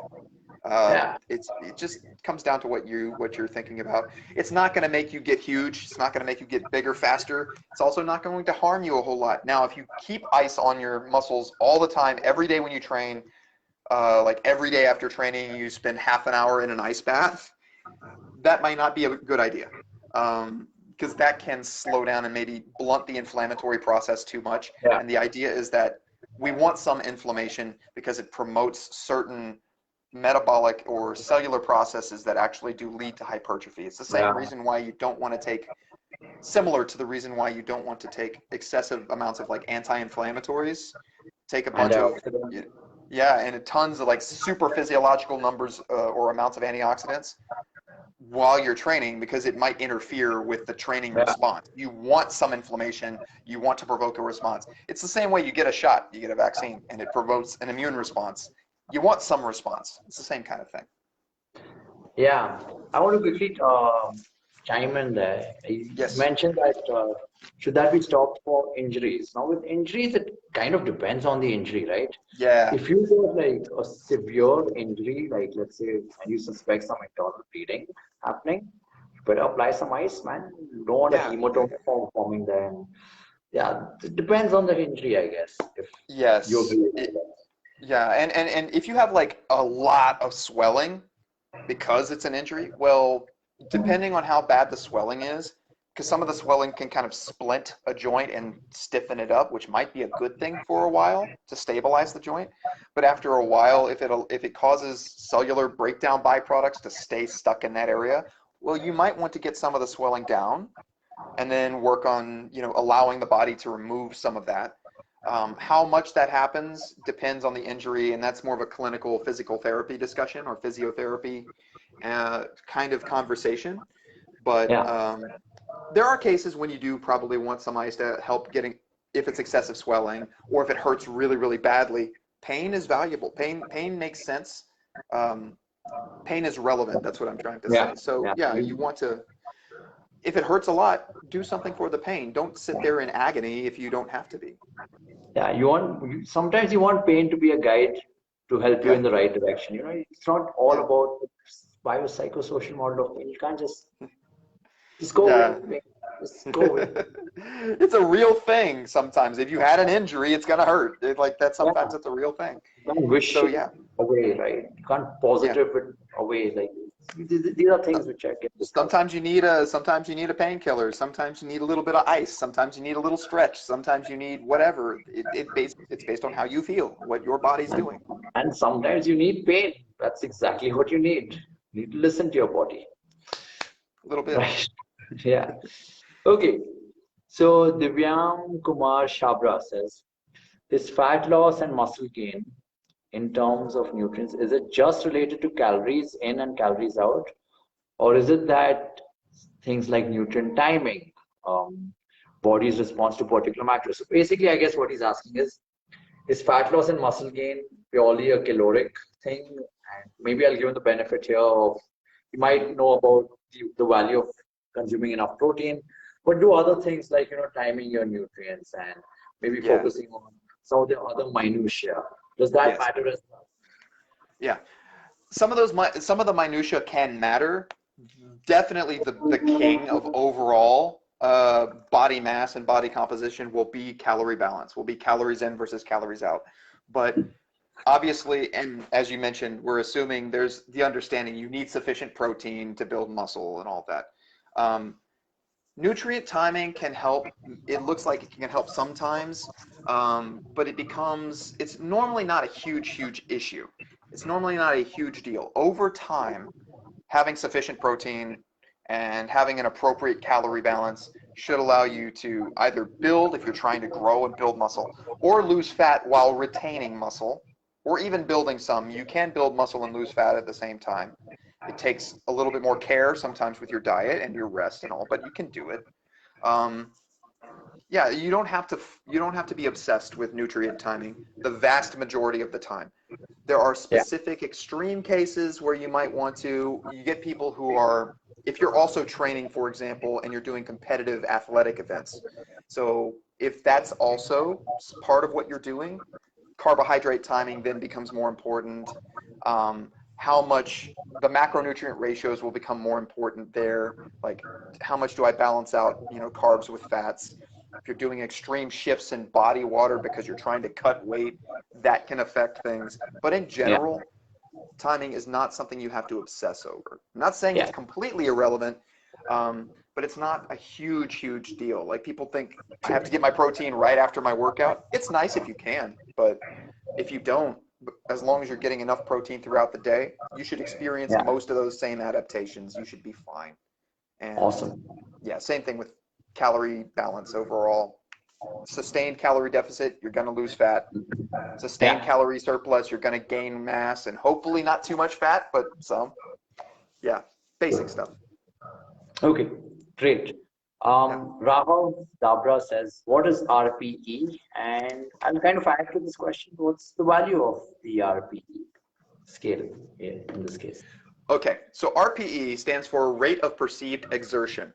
It just comes down to what you're thinking about. It's not going to make you get huge. It's not going to make you get bigger faster. It's also not going to harm you a whole lot. Now, if you keep ice on your muscles all the time, every day when you train, like every day after training, you spend half an hour in an ice bath, that might not be a good idea. Because that can slow down and maybe blunt the inflammatory process too much. Yeah. And the idea is that we want some inflammation because it promotes certain metabolic or cellular processes that actually do lead to hypertrophy. It's the same reason why you don't want to take, similar to the reason why you don't want to take excessive amounts of like anti-inflammatories, take a bunch of, and tons of like super physiological numbers or amounts of antioxidants while you're training, because it might interfere with the training response. You want some inflammation, you want to provoke a response. It's the same way you get a shot, you get a vaccine, and it provokes an immune response. You want some response. It's the same kind of thing. Yeah, I want to quickly chime in there. You mentioned that should that be stopped for injuries? Now, with injuries, it kind of depends on the injury, right? Yeah. If you have like a severe injury, like let's say, and you suspect some internal bleeding happening, you better apply some ice, man. You don't want a hematoma forming there. And it depends on the injury, I guess. If you agree with that. And if you have like a lot of swelling because it's an injury, well, depending on how bad the swelling is, because some of the swelling can kind of splint a joint and stiffen it up, which might be a good thing for a while to stabilize the joint. But after a while, if it causes cellular breakdown byproducts to stay stuck in that area, well, you might want to get some of the swelling down and then work on, allowing the body to remove some of that. How much that happens depends on the injury, and that's more of a clinical physical therapy discussion or physiotherapy kind of conversation. But there are cases when you do probably want some ice to help if it's excessive swelling or if it hurts really, really badly. Pain is valuable. Pain makes sense. Pain is relevant. That's what I'm trying to say. So you want to, if it hurts a lot, do something for the pain. Don't sit there in agony if you don't have to be. Yeah, sometimes you want pain to be a guide to help you in the right direction. It's not all about the biopsychosocial model of pain. You can't just go with it. Just go with it. It's a real thing sometimes. If you had an injury, it's going to hurt. Sometimes it's a real thing. You can't wish it away, right? You can't positive it away. Like, these are things which I get. Sometimes you need a painkiller. Sometimes you need a little bit of ice. Sometimes you need a little stretch. Sometimes you need whatever. It's based on how you feel, what your body's doing. And sometimes you need pain. That's exactly what you need. You need to listen to your body. A little bit. Right. Yeah. Okay. So Divyam Kumar Shabra says, is fat loss and muscle gain in terms of nutrients, is it just related to calories in and calories out? Or is it that things like nutrient timing, body's response to particular macros? So basically, I guess what he's asking is fat loss and muscle gain purely a caloric thing? And maybe I'll give him the benefit here of, you might know about the value of consuming enough protein, but do other things like, timing your nutrients and maybe focusing on some of the other minutiae. Does that matter as well? Yeah. Some of the minutiae can matter. Definitely the king of overall body mass and body composition will be calorie balance, will be calories in versus calories out. But obviously, and as you mentioned, we're assuming there's the understanding you need sufficient protein to build muscle and all that. Nutrient timing can help. It looks like it can help sometimes, but it's normally not a huge issue. It's normally not a huge deal. Over time, having sufficient protein and having an appropriate calorie balance should allow you to either build, if you're trying to grow and build muscle, or lose fat while retaining muscle, or even building some. You can build muscle and lose fat at the same time. It takes a little bit more care sometimes with your diet and your rest and all, but you can do it. You don't have to be obsessed with nutrient timing the vast majority of the time. There are specific extreme cases where you might want to. You get people who are, if you're also training, for example, and you're doing competitive athletic events. So if that's also part of what you're doing, carbohydrate timing then becomes more important. how much the macronutrient ratios will become more important there. Like, how much do I balance out, carbs with fats? If you're doing extreme shifts in body water because you're trying to cut weight, that can affect things. But in general, timing is not something you have to obsess over. I'm not saying it's completely irrelevant, but it's not a huge deal. Like, people think I have to get my protein right after my workout. It's nice if you can, but if you don't, as long as you're getting enough protein throughout the day, you should experience most of those same adaptations. You should be fine. And Awesome. yeah, same thing with calorie balance overall. Sustained calorie deficit, you're going to lose fat. Sustained calorie surplus, you're going to gain mass, and hopefully not too much fat, but some. Yeah, basic stuff. Okay, great. Rahul Dabra says, what is RPE? And I'll kind of add to this question, what's the value of the RPE scale in this case? Okay, so RPE stands for rate of perceived exertion.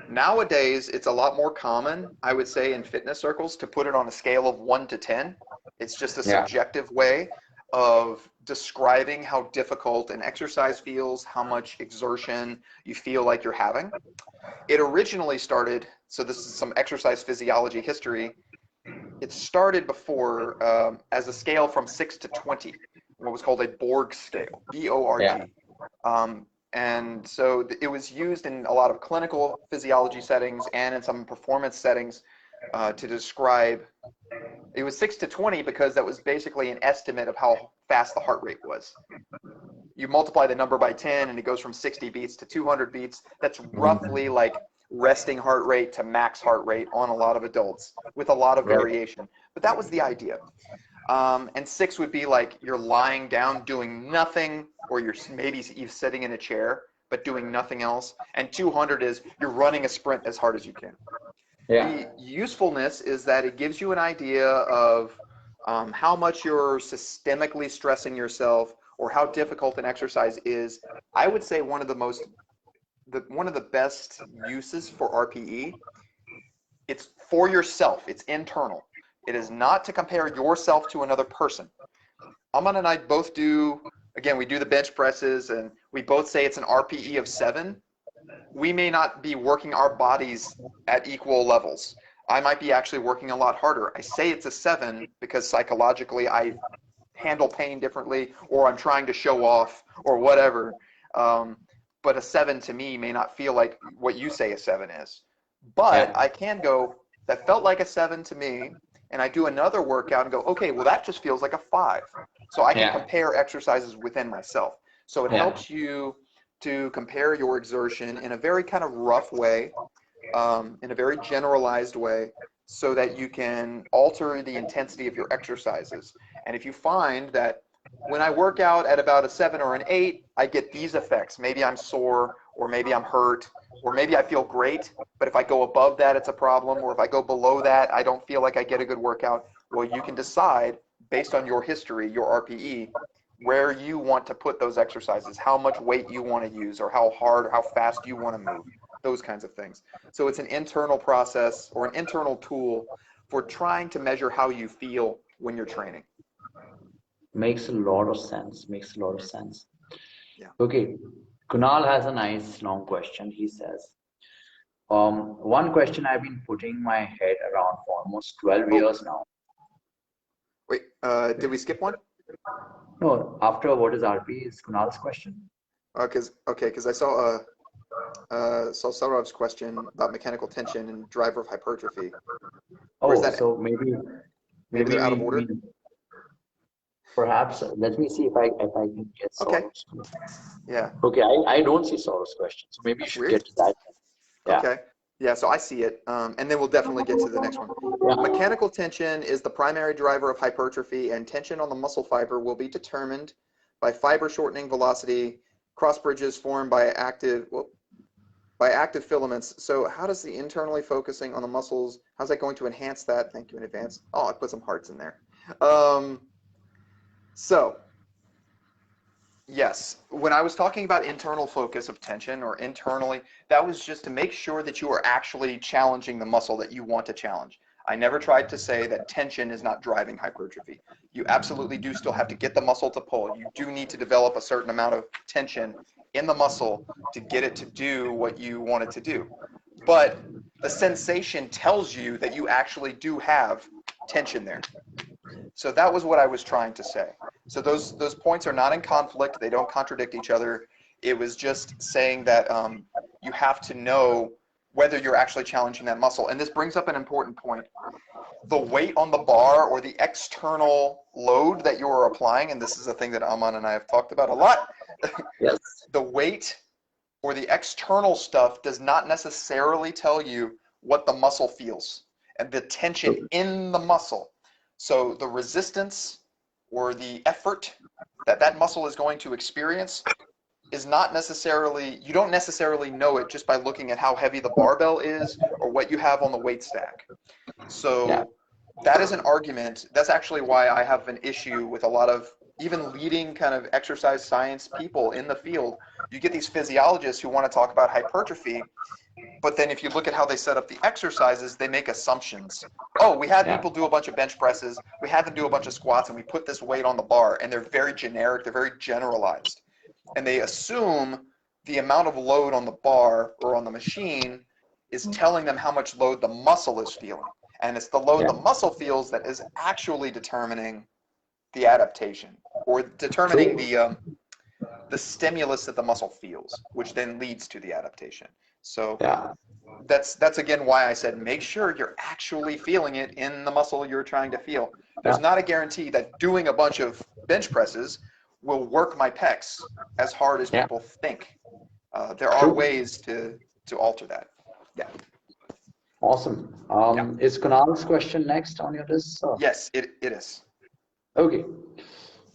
Nowadays, it's a lot more common, I would say, in fitness circles to put it on a scale of 1 to 10. It's just a subjective way of describing how difficult an exercise feels, how much exertion you feel like you're having. It originally started, so this is some exercise physiology history, it started before as a scale from 6 to 20, what was called a Borg scale, B-O-R-G. And so it was used in a lot of clinical physiology settings and in some performance settings to describe. It was 6 to 20 because that was basically an estimate of how fast the heart rate was. You multiply the number by 10 and it goes from 60 beats to 200 beats. That's roughly like resting heart rate to max heart rate on a lot of adults with a lot of variation. But that was the idea. And 6 would be like you're lying down doing nothing, or you're sitting in a chair but doing nothing else. And 200 is you're running a sprint as hard as you can. The usefulness is that it gives you an idea of how much you're systemically stressing yourself or how difficult an exercise is. I would say one of the best uses for RPE, it's for yourself, it's internal. It is not to compare yourself to another person. Aman and I both do, again, we do the bench presses and we both say it's an RPE of 7. We may not be working our bodies at equal levels. I might be actually working a lot harder. I say it's a 7 because psychologically I handle pain differently, or I'm trying to show off or whatever. But a 7 to me may not feel like what you say a 7 is. But I can go, that felt like a 7 to me, and I do another workout and go, okay, well, that just feels like a 5. So I can compare exercises within myself. So it helps you to compare your exertion in a very kind of rough way, in a very generalized way, so that you can alter the intensity of your exercises. And if you find that when I work out at about a 7 or an 8, I get these effects. Maybe I'm sore, or maybe I'm hurt, or maybe I feel great, but if I go above that, it's a problem, or if I go below that, I don't feel like I get a good workout. Well, you can decide, based on your history, your RPE, where you want to put those exercises, how much weight you want to use, or how hard or how fast you want to move, those kinds of things. So it's an internal process or an internal tool for trying to measure how you feel when you're training. Makes a lot of sense. Makes a lot of sense. Yeah. Okay. Kunal has a nice long question. He says, one question I've been putting my head around for almost 12 years now. Wait, did we skip one? No, after what is RP is Kunal's question. Because I saw Saurav's question about mechanical tension and driver of hypertrophy. So maybe they're out of order. Perhaps let me see if I can get Saurav's. Yeah. Okay, I don't see Saurav's question, so maybe you should get to that. Yeah. Okay. Yeah, so I see it, and then we'll definitely get to the next one. Yeah. Mechanical tension is the primary driver of hypertrophy, and tension on the muscle fiber will be determined by fiber shortening velocity, cross bridges formed by active filaments. So how does the internally focusing on the muscles, how's that going to enhance that? Thank you in advance. Oh, I put some hearts in there. So, yes, when I was talking about internal focus of tension or internally, that was just to make sure that you are actually challenging the muscle that you want to challenge. I never tried to say that tension is not driving hypertrophy. You absolutely do still have to get the muscle to pull. You do need to develop a certain amount of tension in the muscle to get it to do what you want it to do. But the sensation tells you that you actually do have tension there. So that was what I was trying to say. So those points are not in conflict. They don't contradict each other. It was just saying that you have to know whether you're actually challenging that muscle. And this brings up an important point. The weight on the bar or the external load that you are applying, and this is a thing that Aman and I have talked about a lot. Yes. The weight or the external stuff does not necessarily tell you what the muscle feels and the tension in the muscle. So the resistance or the effort that muscle is going to experience is not necessarily, you don't necessarily know it just by looking at how heavy the barbell is or what you have on the weight stack. So that is an argument. That's actually why I have an issue with a lot of even leading kind of exercise science people in the field. You get these physiologists who want to talk about hypertrophy, but then if you look at how they set up the exercises, they make assumptions. Oh, we had people do a bunch of bench presses, we had them do a bunch of squats, and we put this weight on the bar, and they're very generic, they're very generalized. And they assume the amount of load on the bar or on the machine is telling them how much load the muscle is feeling. And it's the load the muscle feels that is actually determining the adaptation or determining the stimulus that the muscle feels, which then leads to the adaptation. So that's again why I said make sure you're actually feeling it in the muscle you're trying to feel. There's not a guarantee that doing a bunch of bench presses will work my pecs as hard as people think. There are ways to alter that. Yeah. Awesome. Is Kunal's question next on your list? Yes, it is. Okay.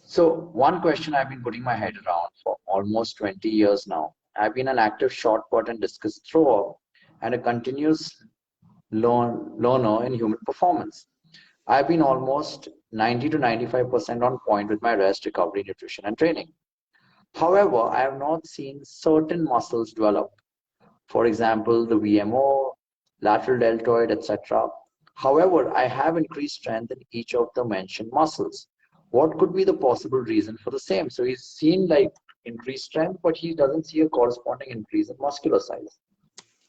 So one question I've been putting my head around for almost 20 years now. I've been an active shot put and discus thrower and a continuous learner in human performance. I've been almost 90 to 95% on point with my rest, recovery, nutrition, and training. However, I have not seen certain muscles develop. For example, the VMO, lateral deltoid, etc. However, I have increased strength in each of the mentioned muscles. What could be the possible reason for the same? So he's seen like increased strength, but he doesn't see a corresponding increase in muscular size.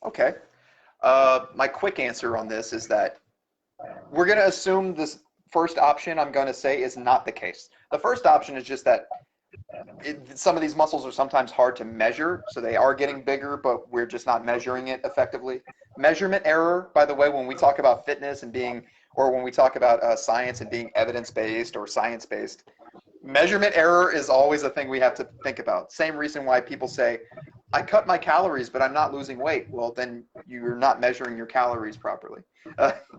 Okay. My quick answer on this is that we're going to assume this first option I'm going to say is not the case. The first option is just that some of these muscles are sometimes hard to measure, so they are getting bigger, but we're just not measuring it effectively. Measurement error, by the way, when we talk about fitness and being, or when we talk about science and being evidence-based or science-based, measurement error is always a thing we have to think about. Same reason why people say, I cut my calories, but I'm not losing weight. Well, then you're not measuring your calories properly.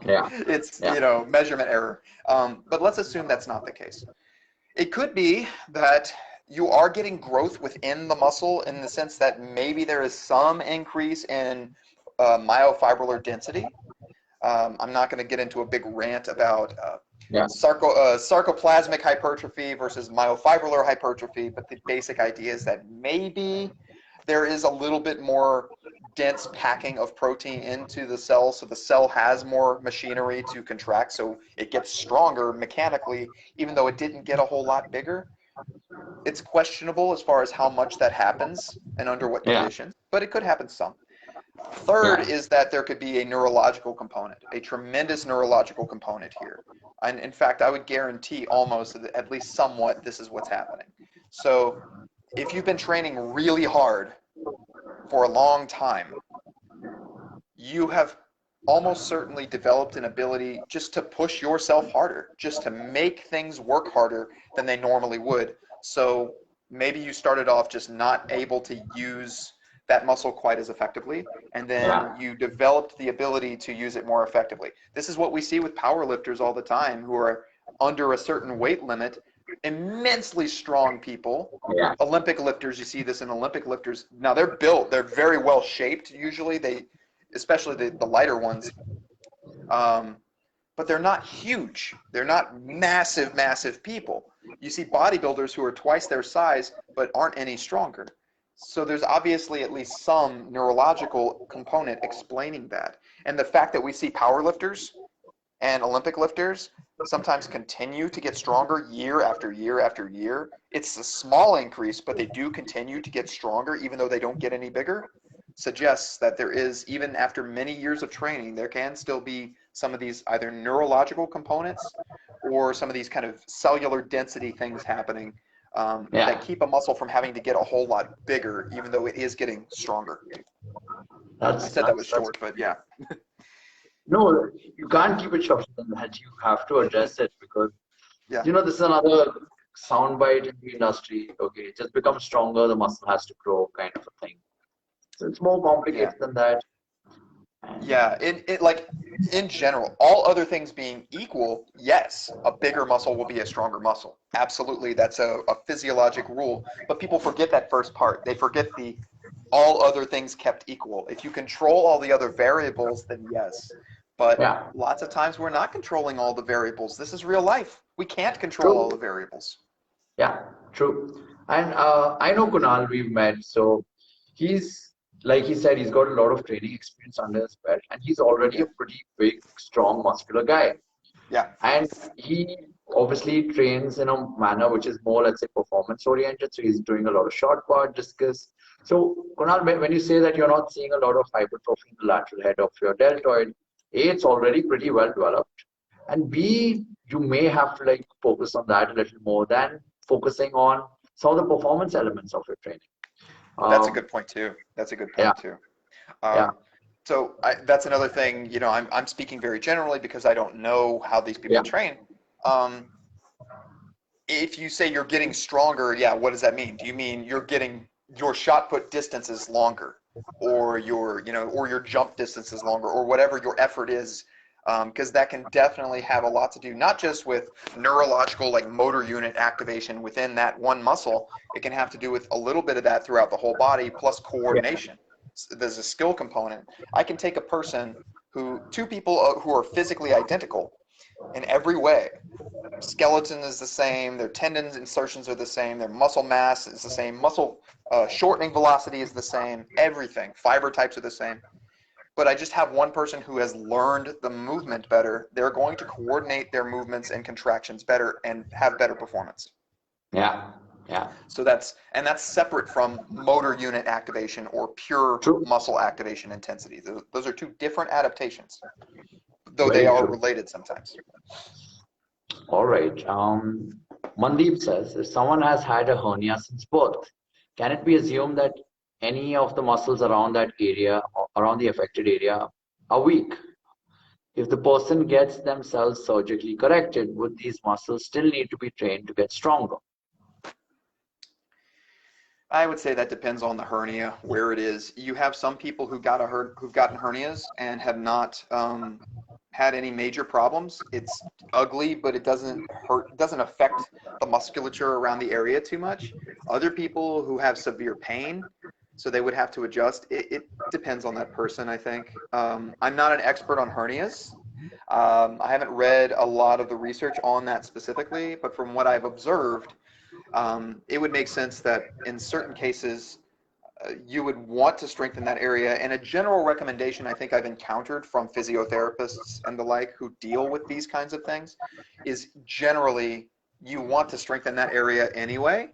It's, you know, measurement error. But let's assume that's not the case. It could be that you are getting growth within the muscle in the sense that maybe there is some increase in myofibrillar density. I'm not going to get into a big rant about sarcoplasmic hypertrophy versus myofibrillar hypertrophy, but the basic idea is that maybe there is a little bit more dense packing of protein into the cell, so the cell has more machinery to contract, so it gets stronger mechanically, even though it didn't get a whole lot bigger. It's questionable as far as how much that happens and under what conditions, but it could happen some. Third is that there could be a neurological component, a tremendous neurological component here. And in fact, I would guarantee almost that at least somewhat this is what's happening. So if you've been training really hard for a long time, you have almost certainly developed an ability just to push yourself harder, just to make things work harder than they normally would. So maybe you started off just not able to use that muscle quite as effectively, and then you developed the ability to use it more effectively. This is what we see with power lifters all the time who are under a certain weight limit, immensely strong people. Olympic lifters, you see this in Olympic lifters. Now they're built, they're very well shaped usually, especially the lighter ones, but they're not huge. They're not massive people. You see bodybuilders who are twice their size but aren't any stronger. So there's obviously at least some neurological component explaining that. And the fact that we see powerlifters and Olympic lifters sometimes continue to get stronger year after year after year. It's a small increase, but they do continue to get stronger even though they don't get any bigger. Suggests that there is, even after many years of training, there can still be some of these either neurological components or some of these kind of cellular density things happening that keep a muscle from having to get a whole lot bigger, even though it is getting stronger. I said that was short, but yeah. No, you can't keep it short than that. You have to address it because, Yeah. you know, this is another soundbite in the industry. Okay, it just becomes stronger, the muscle has to grow kind of a thing. So it's more complicated than that. Yeah, like in general, all other things being equal, yes, a bigger muscle will be a stronger muscle. Absolutely, that's a physiologic rule. But people forget that first part. They forget the all other things kept equal. If you control all the other variables, then yes. But lots of times we're not controlling all the variables. This is real life. We can't control all the variables. Yeah, true. And I know Kunal, we've met, so he's, like he said, he's got a lot of training experience under his belt, and he's already a pretty big, strong, muscular guy. Yeah. And he obviously trains in a manner which is more, let's say, performance oriented. So he's doing a lot of short part, discus. So Kunal, when you say that you're not seeing a lot of hypertrophy in the lateral head of your deltoid, A, it's already pretty well developed. And B, you may have to like focus on that a little more than focusing on some of the performance elements of your training. That's a good point too. That's a good point too. So that's another thing, you know, I'm speaking very generally because I don't know how these people train. If you say you're getting stronger, what does that mean? Do you mean you're getting your shot put distance is longer, or your, you know, or your jump distance is longer, or whatever your effort is? Because that can definitely have a lot to do, not just with neurological, like motor unit activation within that one muscle. It can have to do with a little bit of that throughout the whole body, plus coordination. So there's a skill component. I can take a person two people who are physically identical in every way. Skeleton is the same, their tendons insertions are the same, their muscle mass is the same, muscle shortening velocity is the same, everything, fiber types are the same. But I just have one person who has learned the movement better. They're going to coordinate their movements and contractions better and have better performance. Yeah. So that's separate from motor unit activation or pure muscle activation intensity. Those are two different adaptations, though they are related sometimes. All right. Mandeep says, if someone has had a hernia since birth, can it be assumed that any of the muscles around that area, around the affected area, are weak? If the person gets themselves surgically corrected, would these muscles still need to be trained to get stronger? I would say that depends on the hernia, where it is. You have some people who've gotten hernias and have not had any major problems. It's ugly, but it doesn't hurt, doesn't affect the musculature around the area too much. Other people who have severe pain, so they would have to adjust. It depends on that person, I think. I'm not an expert on hernias. I haven't read a lot of the research on that specifically, but from what I've observed, it would make sense that in certain cases, you would want to strengthen that area. And a general recommendation I think I've encountered from physiotherapists and the like who deal with these kinds of things is generally you want to strengthen that area anyway,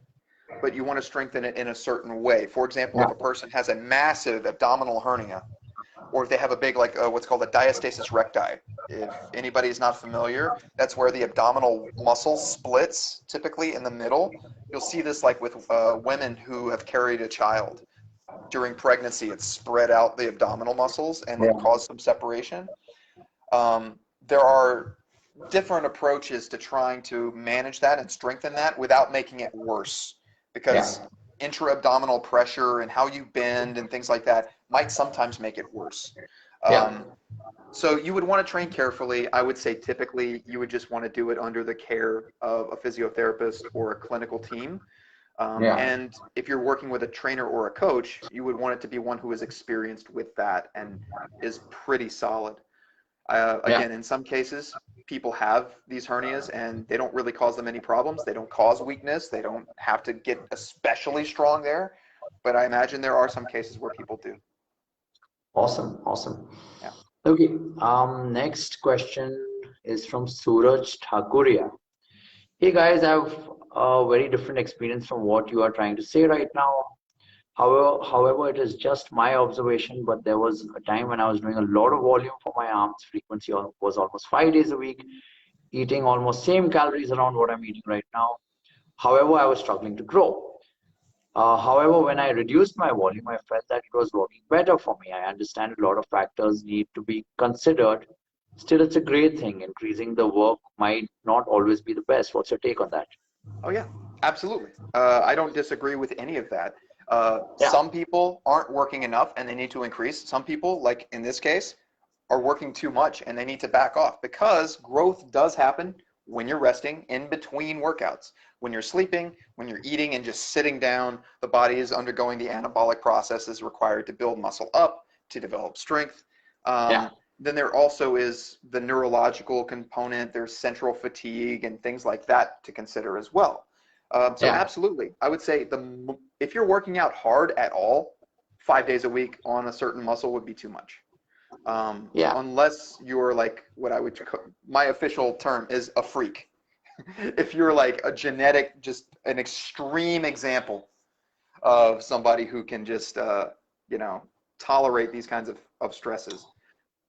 but you want to strengthen it in a certain way. For example, if a person has a massive abdominal hernia, or if they have a big, like what's called a diastasis recti. If anybody is not familiar, that's where the abdominal muscle splits, typically in the middle. You'll see this like with women who have carried a child. During pregnancy, it's spread out the abdominal muscles and it caused some separation. There are different approaches to trying to manage that and strengthen that without making it worse, because intra-abdominal pressure and how you bend and things like that might sometimes make it worse. So you would want to train carefully. I would say typically you would just want to do it under the care of a physiotherapist or a clinical team. And if you're working with a trainer or a coach, you would want it to be one who is experienced with that and is pretty solid. Again, in some cases, people have these hernias and they don't really cause them any problems. They don't cause weakness. They don't have to get especially strong there. But I imagine there are some cases where people do. Awesome. Yeah. Okay. Next question is from Suraj Thakuria. Hey guys, I have a very different experience from what you are trying to say right now. However, it is just my observation, but there was a time when I was doing a lot of volume for my arms. Frequency was almost 5 days a week, eating almost same calories around what I'm eating right now. However, I was struggling to grow. However, when I reduced my volume, I felt that it was working better for me. I understand a lot of factors need to be considered. Still, it's a great thing. Increasing the work might not always be the best. What's your take on that? Oh yeah, absolutely. I don't disagree with any of that. Yeah, Some people aren't working enough and they need to increase. Some people, like in this case, are working too much and they need to back off, because growth does happen when you're resting in between workouts. When you're sleeping, when you're eating and just sitting down, the body is undergoing the anabolic processes required to build muscle up, to develop strength. yeah, Then there also is the neurological component. There's central fatigue and things like that to consider as well. So yeah, absolutely, I would say if you're working out hard at all, 5 days a week on a certain muscle would be too much. yeah, Unless you're like what I would my official term is a freak. If you're like a genetic, just an extreme example of somebody who can just you know, tolerate these kinds of stresses,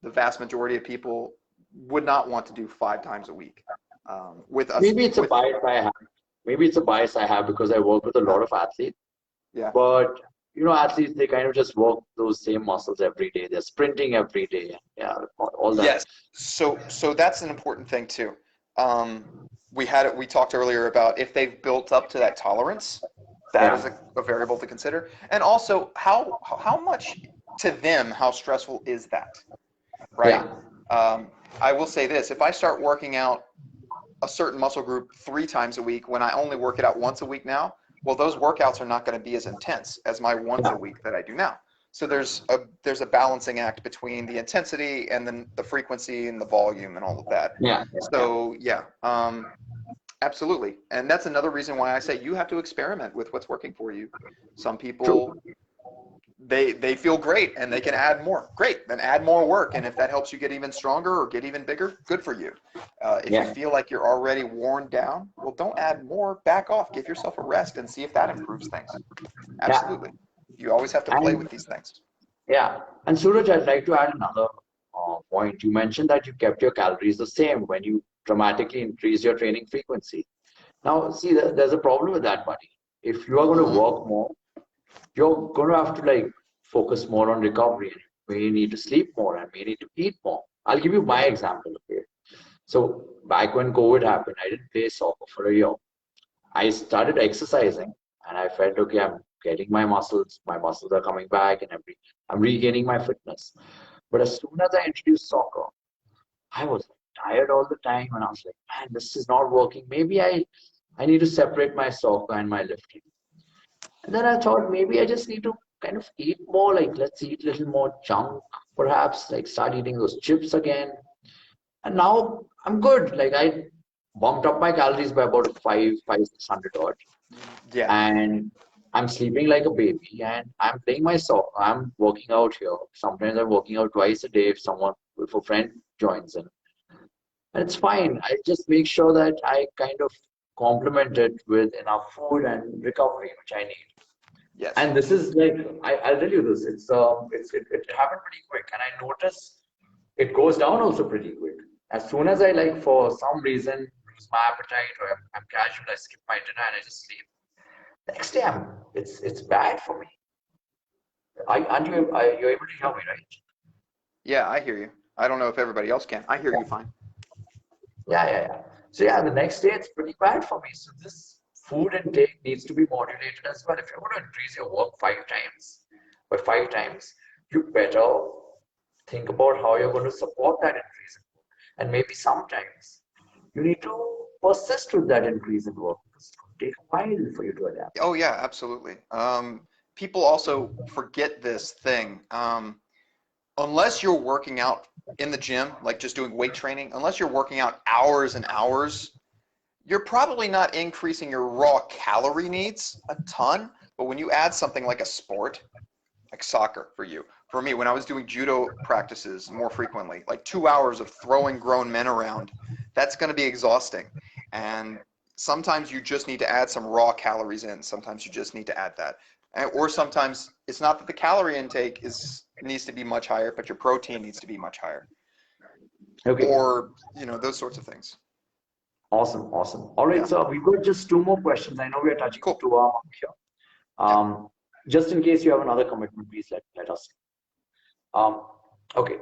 the vast majority of people would not want to do 5 times a week. With us, maybe it's a with bias I have. Maybe it's a bias I have because I work with a lot of athletes. yeah. But athletes, they kind of just work those same muscles every day. They're sprinting every day. Yeah, all that. Yes. So that's an important thing too. We talked earlier about if they've built up to that tolerance, that is Yeah, a variable to consider. And also how much to them, how stressful is that, right? yeah, I will say this, if I start working out a certain muscle group 3 times a week when I only work it out once a week now, well, those workouts are not going to be as intense as my once yeah, a week that I do now. So there's a balancing act between the intensity and then the frequency and the volume and all of that. yeah, yeah. So yeah, absolutely. And that's another reason why I say you have to experiment with what's working for you. Some True. people, they feel great and they can add more. Great, then add more work. And if that helps you get even stronger or get even bigger, good for you. If you Yeah, feel like you're already worn down, well, don't add more, back off, give yourself a rest and see if that improves things. yeah. Absolutely. You always have to play And with these things. yeah, and Suraj, I'd like to add another point. You mentioned that you kept your calories the same when you dramatically increased your training frequency. Now, see, there's a problem with that, buddy. If you are going to Hmm. work more, you're going to have to like focus more on recovery. And you may need to sleep more and may need to eat more. I'll give you my example. Okay, so back when COVID happened, I didn't play soccer for a year. I started exercising, and I felt okay. I'm getting my muscles. My muscles are coming back, and I'm regaining my fitness. But as soon as I introduced soccer, I was tired all the time, and I was like, man, this is not working. Maybe I need to separate my soccer and my lifting. And then I thought maybe I just need to kind of eat more, like let's eat a little more junk, perhaps, like start eating those chips again. And now I'm good. Like I bumped up my calories by about 600 odd. Yeah. And I'm sleeping like a baby and I'm playing my soccer. I'm working out here. Sometimes I'm working out twice a day if a friend joins in. And it's fine. I just make sure that I kind of complement it with enough food and recovery, which I need. Yes. And this is like I'll tell you this. It happened pretty quick, and I notice it goes down also pretty quick. As soon as I like for some reason lose my appetite or I'm casual, I skip my dinner and I just sleep. Next day, it's bad for me. Aren't you? You're able to hear me, right? Yeah, I hear you. I don't know if everybody else can. I hear you fine. Yeah, yeah, yeah. So yeah, the next day it's pretty bad for me. So this food intake needs to be modulated as well. If you're going to increase your work 5 times, by 5 times, you better think about how you're going to support that increase in work. And maybe sometimes you need to persist with that increase in work. It's going to take a while for you to adapt. Oh yeah, absolutely. People also forget this thing. Unless you're working out in the gym, like just doing weight training, unless you're working out hours and hours, you're probably not increasing your raw calorie needs a ton. But when you add something like a sport, like soccer for you, for me, when I was doing judo practices more frequently, like 2 hours of throwing grown men around, that's going to be exhausting. And sometimes you just need to add some raw calories in. Sometimes you just need to add that. Or sometimes it's not that the calorie intake needs to be much higher, but your protein needs to be much higher. Okay. Or, those sorts of things. Awesome. All right, Yeah. so we've got just 2 more questions. I know we are touching Cool. 2 hour mark here. Just in case you have another commitment, please let us know. Okay.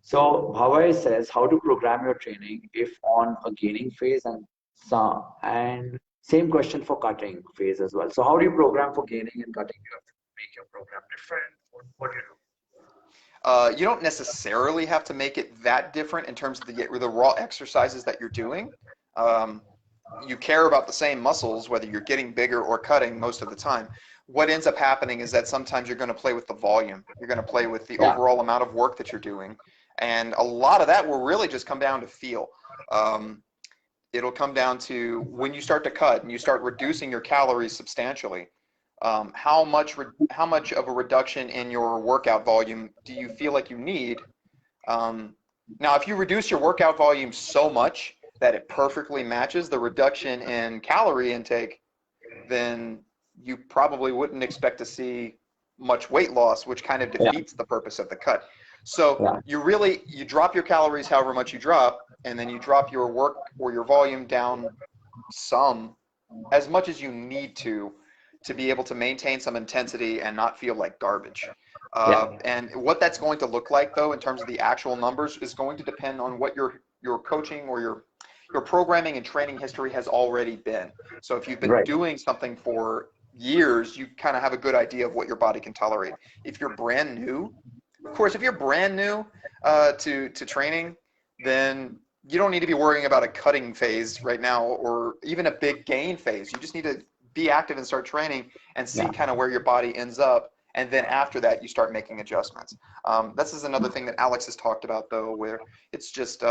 So Bhavai says how to program your training if on a gaining phase, and same question for cutting phase as well. So how do you program for gaining and cutting? You have to make your program different. What do you do? You don't necessarily have to make it that different in terms of the raw exercises that you're doing. You care about the same muscles, whether you're getting bigger or cutting most of the time. What ends up happening is that sometimes you're going to play with the volume. You're going to play with the overall amount of work that you're doing. And a lot of that will really just come down to feel. It'll come down to when you start to cut and you start reducing your calories substantially. How much of a reduction in your workout volume do you feel like you need? Now, if you reduce your workout volume so much that it perfectly matches the reduction in calorie intake, then you probably wouldn't expect to see much weight loss, which kind of defeats the purpose of the cut. So you drop your calories however much you drop, and then you drop your work or your volume down as much as you need to be able to maintain some intensity and not feel like garbage. And what that's going to look like, though, in terms of the actual numbers, is going to depend on what your coaching or your programming and training history has already been. So if you've been doing something for years, you kind of have a good idea of what your body can tolerate. If you're brand new, of course, if you're brand new to training, then you don't need to be worrying about a cutting phase right now or even a big gain phase. You just need to be active and start training and see kind of where your body ends up. And then after that, you start making adjustments. This is another thing that Alex has talked about, though, where it's just,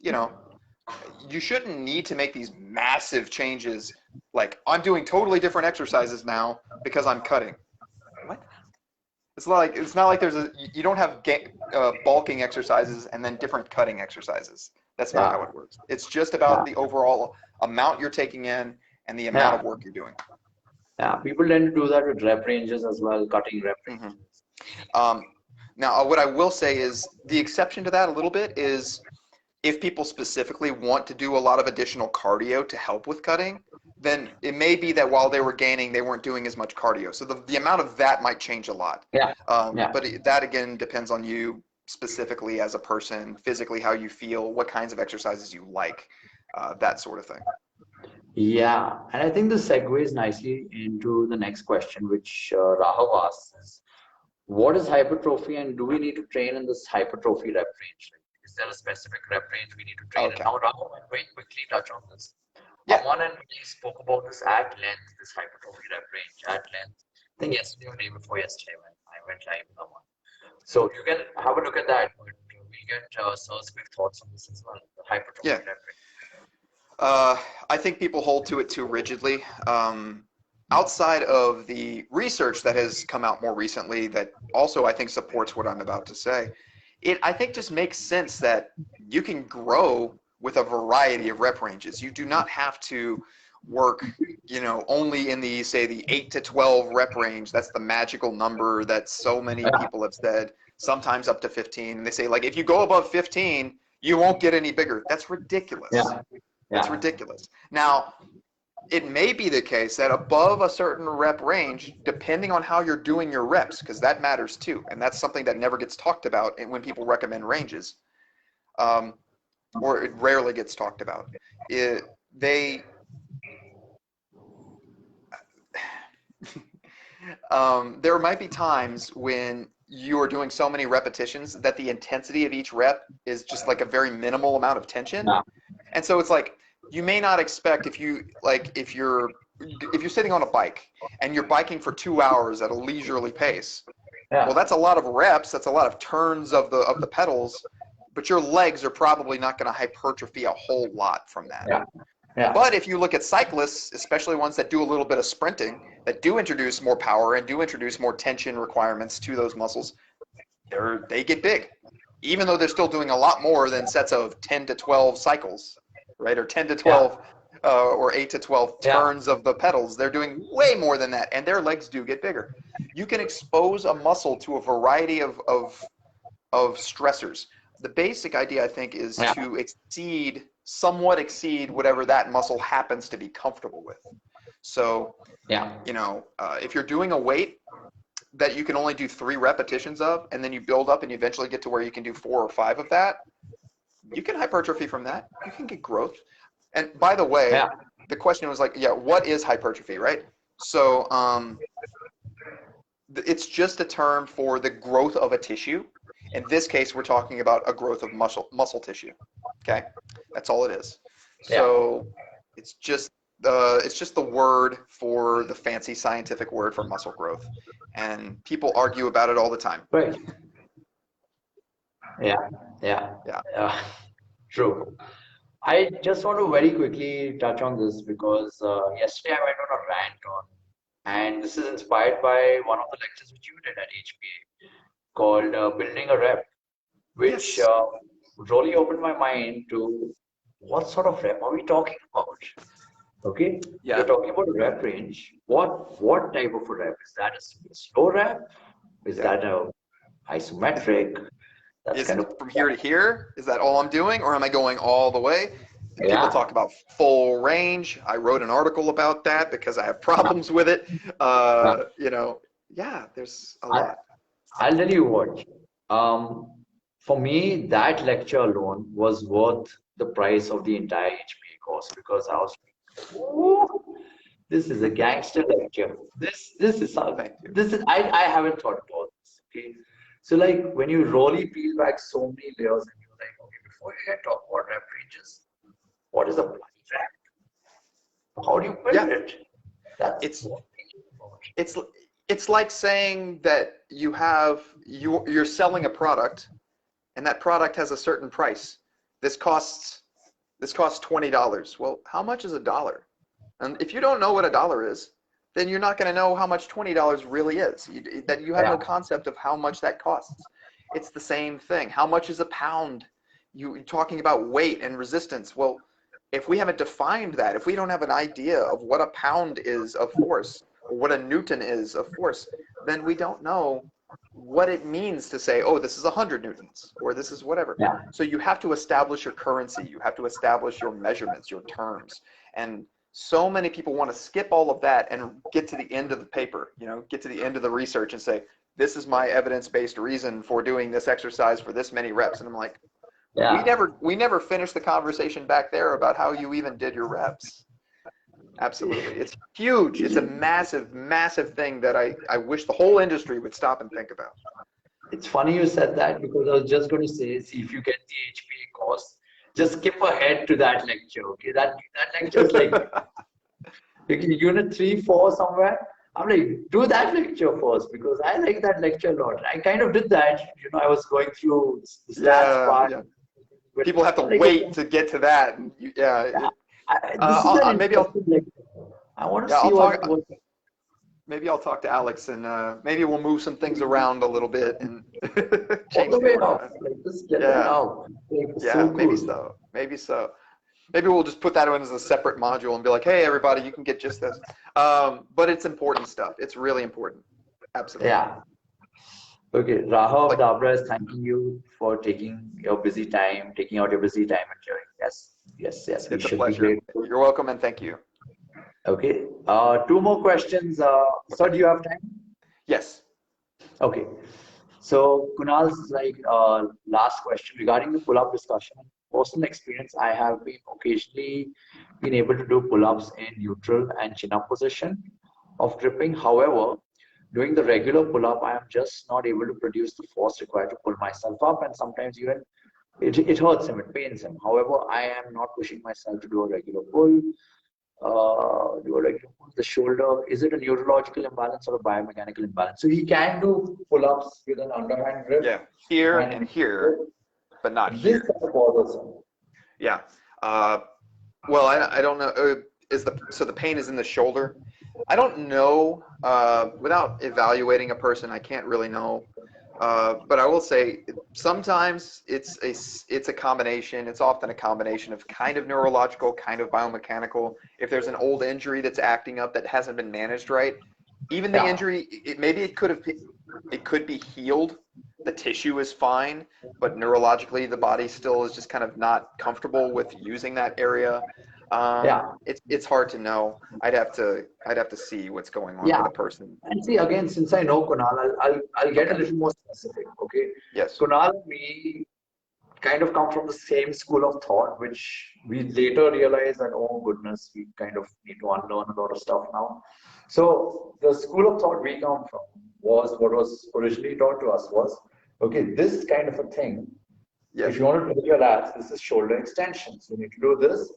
you shouldn't need to make these massive changes. Like, I'm doing totally different exercises now because I'm cutting. What? It's not like you don't have bulking exercises and then different cutting exercises. That's not how it works. It's just about the overall amount you're taking in and the amount of work you're doing. Yeah, people tend to do that with rep ranges as well, cutting rep ranges. Now, what I will say is the exception to that a little bit is if people specifically want to do a lot of additional cardio to help with cutting, then it may be that while they were gaining, they weren't doing as much cardio. So the amount of that might change a lot. But that, again, depends on you specifically as a person, physically how you feel, what kinds of exercises you like, that sort of thing. Yeah, and I think this segues nicely into the next question, which Rahul asks. What is hypertrophy, and do we need to train in this hypertrophy rep range? Is there a specific rep range we need to train in? Now, Rahul, I'm going to quickly touch on this. Aman and we spoke about this at length, this hypertrophy rep range at length. I think yesterday or day before yesterday when I went live with Aman. So you can have a look at that. But we get Sir's quick thoughts on this as well, the hypertrophy rep range. I think people hold to it too rigidly. Outside of the research that has come out more recently that also I think supports what I'm about to say, it I think just makes sense that you can grow with a variety of rep ranges. You do not have to work, only in the 8 to 12 rep range. That's the magical number that so many people have said, sometimes up to 15. And they say, like, if you go above 15, you won't get any bigger. That's ridiculous. That's ridiculous. Now, it may be the case that above a certain rep range, depending on how you're doing your reps, because that matters too, and that's something that never gets talked about when people recommend ranges, or it rarely gets talked about. There might be times when you are doing so many repetitions that the intensity of each rep is just like a very minimal amount of tension. And so it's like, you may not expect if you're sitting on a bike and you're biking for 2 hours at a leisurely pace, well, that's a lot of reps, that's a lot of turns of the pedals, but your legs are probably not going to hypertrophy a whole lot from that. But if you look at cyclists, especially ones that do a little bit of sprinting, that do introduce more power and do introduce more tension requirements to those muscles, they get big, even though they're still doing a lot more than sets of 10 to 12 cycles, right? Or 10 to 12 or 8 to 12 turns of the pedals. They're doing way more than that, and their legs do get bigger. You can expose a muscle to a variety of stressors. The basic idea, I think, is to somewhat exceed whatever that muscle happens to be comfortable with. So, you know, if you're doing a weight that you can only do 3 repetitions of, and then you build up and you eventually get to where you can do 4 or 5 of that, you can hypertrophy from that. You can get growth. And by the way, the question was like, what is hypertrophy, right? So it's just a term for the growth of a tissue. In this case, we're talking about a growth of muscle tissue. Okay, that's all it is. So it's just the word for the fancy scientific word for muscle growth, and people argue about it all the time. Right. True. I just want to very quickly touch on this because yesterday I went on a rant and this is inspired by one of the lectures which you did at HPA called Building a Rep, which really opened my mind to what sort of rep are we talking about? Okay, we're talking about a rep range. What type of a rep? Is that a slow rep? Is that a isometric? Is it from here to here? Is that all I'm doing, or am I going all the way? And people talk about full range. I wrote an article about that because I have problems with it. You know, there's a lot. I'll tell you what. For me, that lecture alone was worth the price of the entire HPA course because I was like, "Ooh, this is a gangster lecture. This is something. This is I haven't thought about this." Okay. So like when you really peel back so many layers and you're like, okay, before you get talk about rep ranges, what is a bloody rep? How do you build it? It's like saying that you're selling a product, and that product has a certain price. This costs $20. Well, how much is $1? And if you don't know what $1 is, then you're not going to know how much $20 really is. You have no concept of how much that costs. It's the same thing. How much is a pound? You're talking about weight and resistance. Well, if we haven't defined that, if we don't have an idea of what a pound is of force, or what a Newton is of force, then we don't know what it means to say, oh, this is 100 Newtons, or this is whatever. So you have to establish your currency. You have to establish your measurements, your terms. And so many people want to skip all of that and get to the end of the paper, get to the end of the research and say, this is my evidence-based reason for doing this exercise for this many reps. And I'm like, we never finished the conversation back there about how you even did your reps. Absolutely. It's huge. It's a massive, massive thing that I wish the whole industry would stop and think about. It's funny you said that because I was just going to say, see if you get the HPA course, just skip ahead to that lecture. Okay, that lecture is like unit 3, 4 somewhere. I'm like, do that lecture first because I like that lecture a lot. I kind of did that. I was going through the stats part. Yeah. People have to wait to get to that. Maybe I want to see what. Maybe I'll talk to Alex and maybe we'll move some things around a little bit and change the way off. Like, just get it out. So maybe so. Maybe so. Maybe we'll just put that in as a separate module and be like, hey, everybody, you can get just this. But it's important stuff. It's really important. Absolutely. Yeah. Okay. Rahul Dabra is thanking you for taking your busy time, taking out your busy time and sharing. Yes. It's a pleasure. You're welcome and thank you. Okay. 2 more questions. Sir, do you have time? Yes. Okay. So Kunal's last question regarding the pull-up discussion. Personal experience, I have occasionally been able to do pull-ups in neutral and chin-up position of gripping. However, doing the regular pull-up, I am just not able to produce the force required to pull myself up, and sometimes even it hurts him, it pains him. However, I am not pushing myself to do a regular pull. The shoulder, is it a neurological imbalance or a biomechanical imbalance? So he can do pull-ups with an underhand grip. Yeah, here and here, but not here. This bothers him. Yeah. Well, I don't know. So the pain is in the shoulder. I don't know. Without evaluating a person, I can't really know. But I will say sometimes it's a combination. It's often a combination of kind of neurological, kind of biomechanical. If there's an old injury that's acting up that hasn't been managed right, even the injury, maybe it could be healed. The tissue is fine, but neurologically the body still is just kind of not comfortable with using that area. It's hard to know. I'd have to see what's going on with the person. And see, again, since I know Kunal, I'll get a little more specific. Okay. Yes. Kunal and me kind of come from the same school of thought, which we later realized that, oh goodness, we kind of need to unlearn a lot of stuff now. So the school of thought we come from was what was originally taught to us was, okay, this kind of a thing, if you want to do your lats, this is shoulder extensions. You need to do this.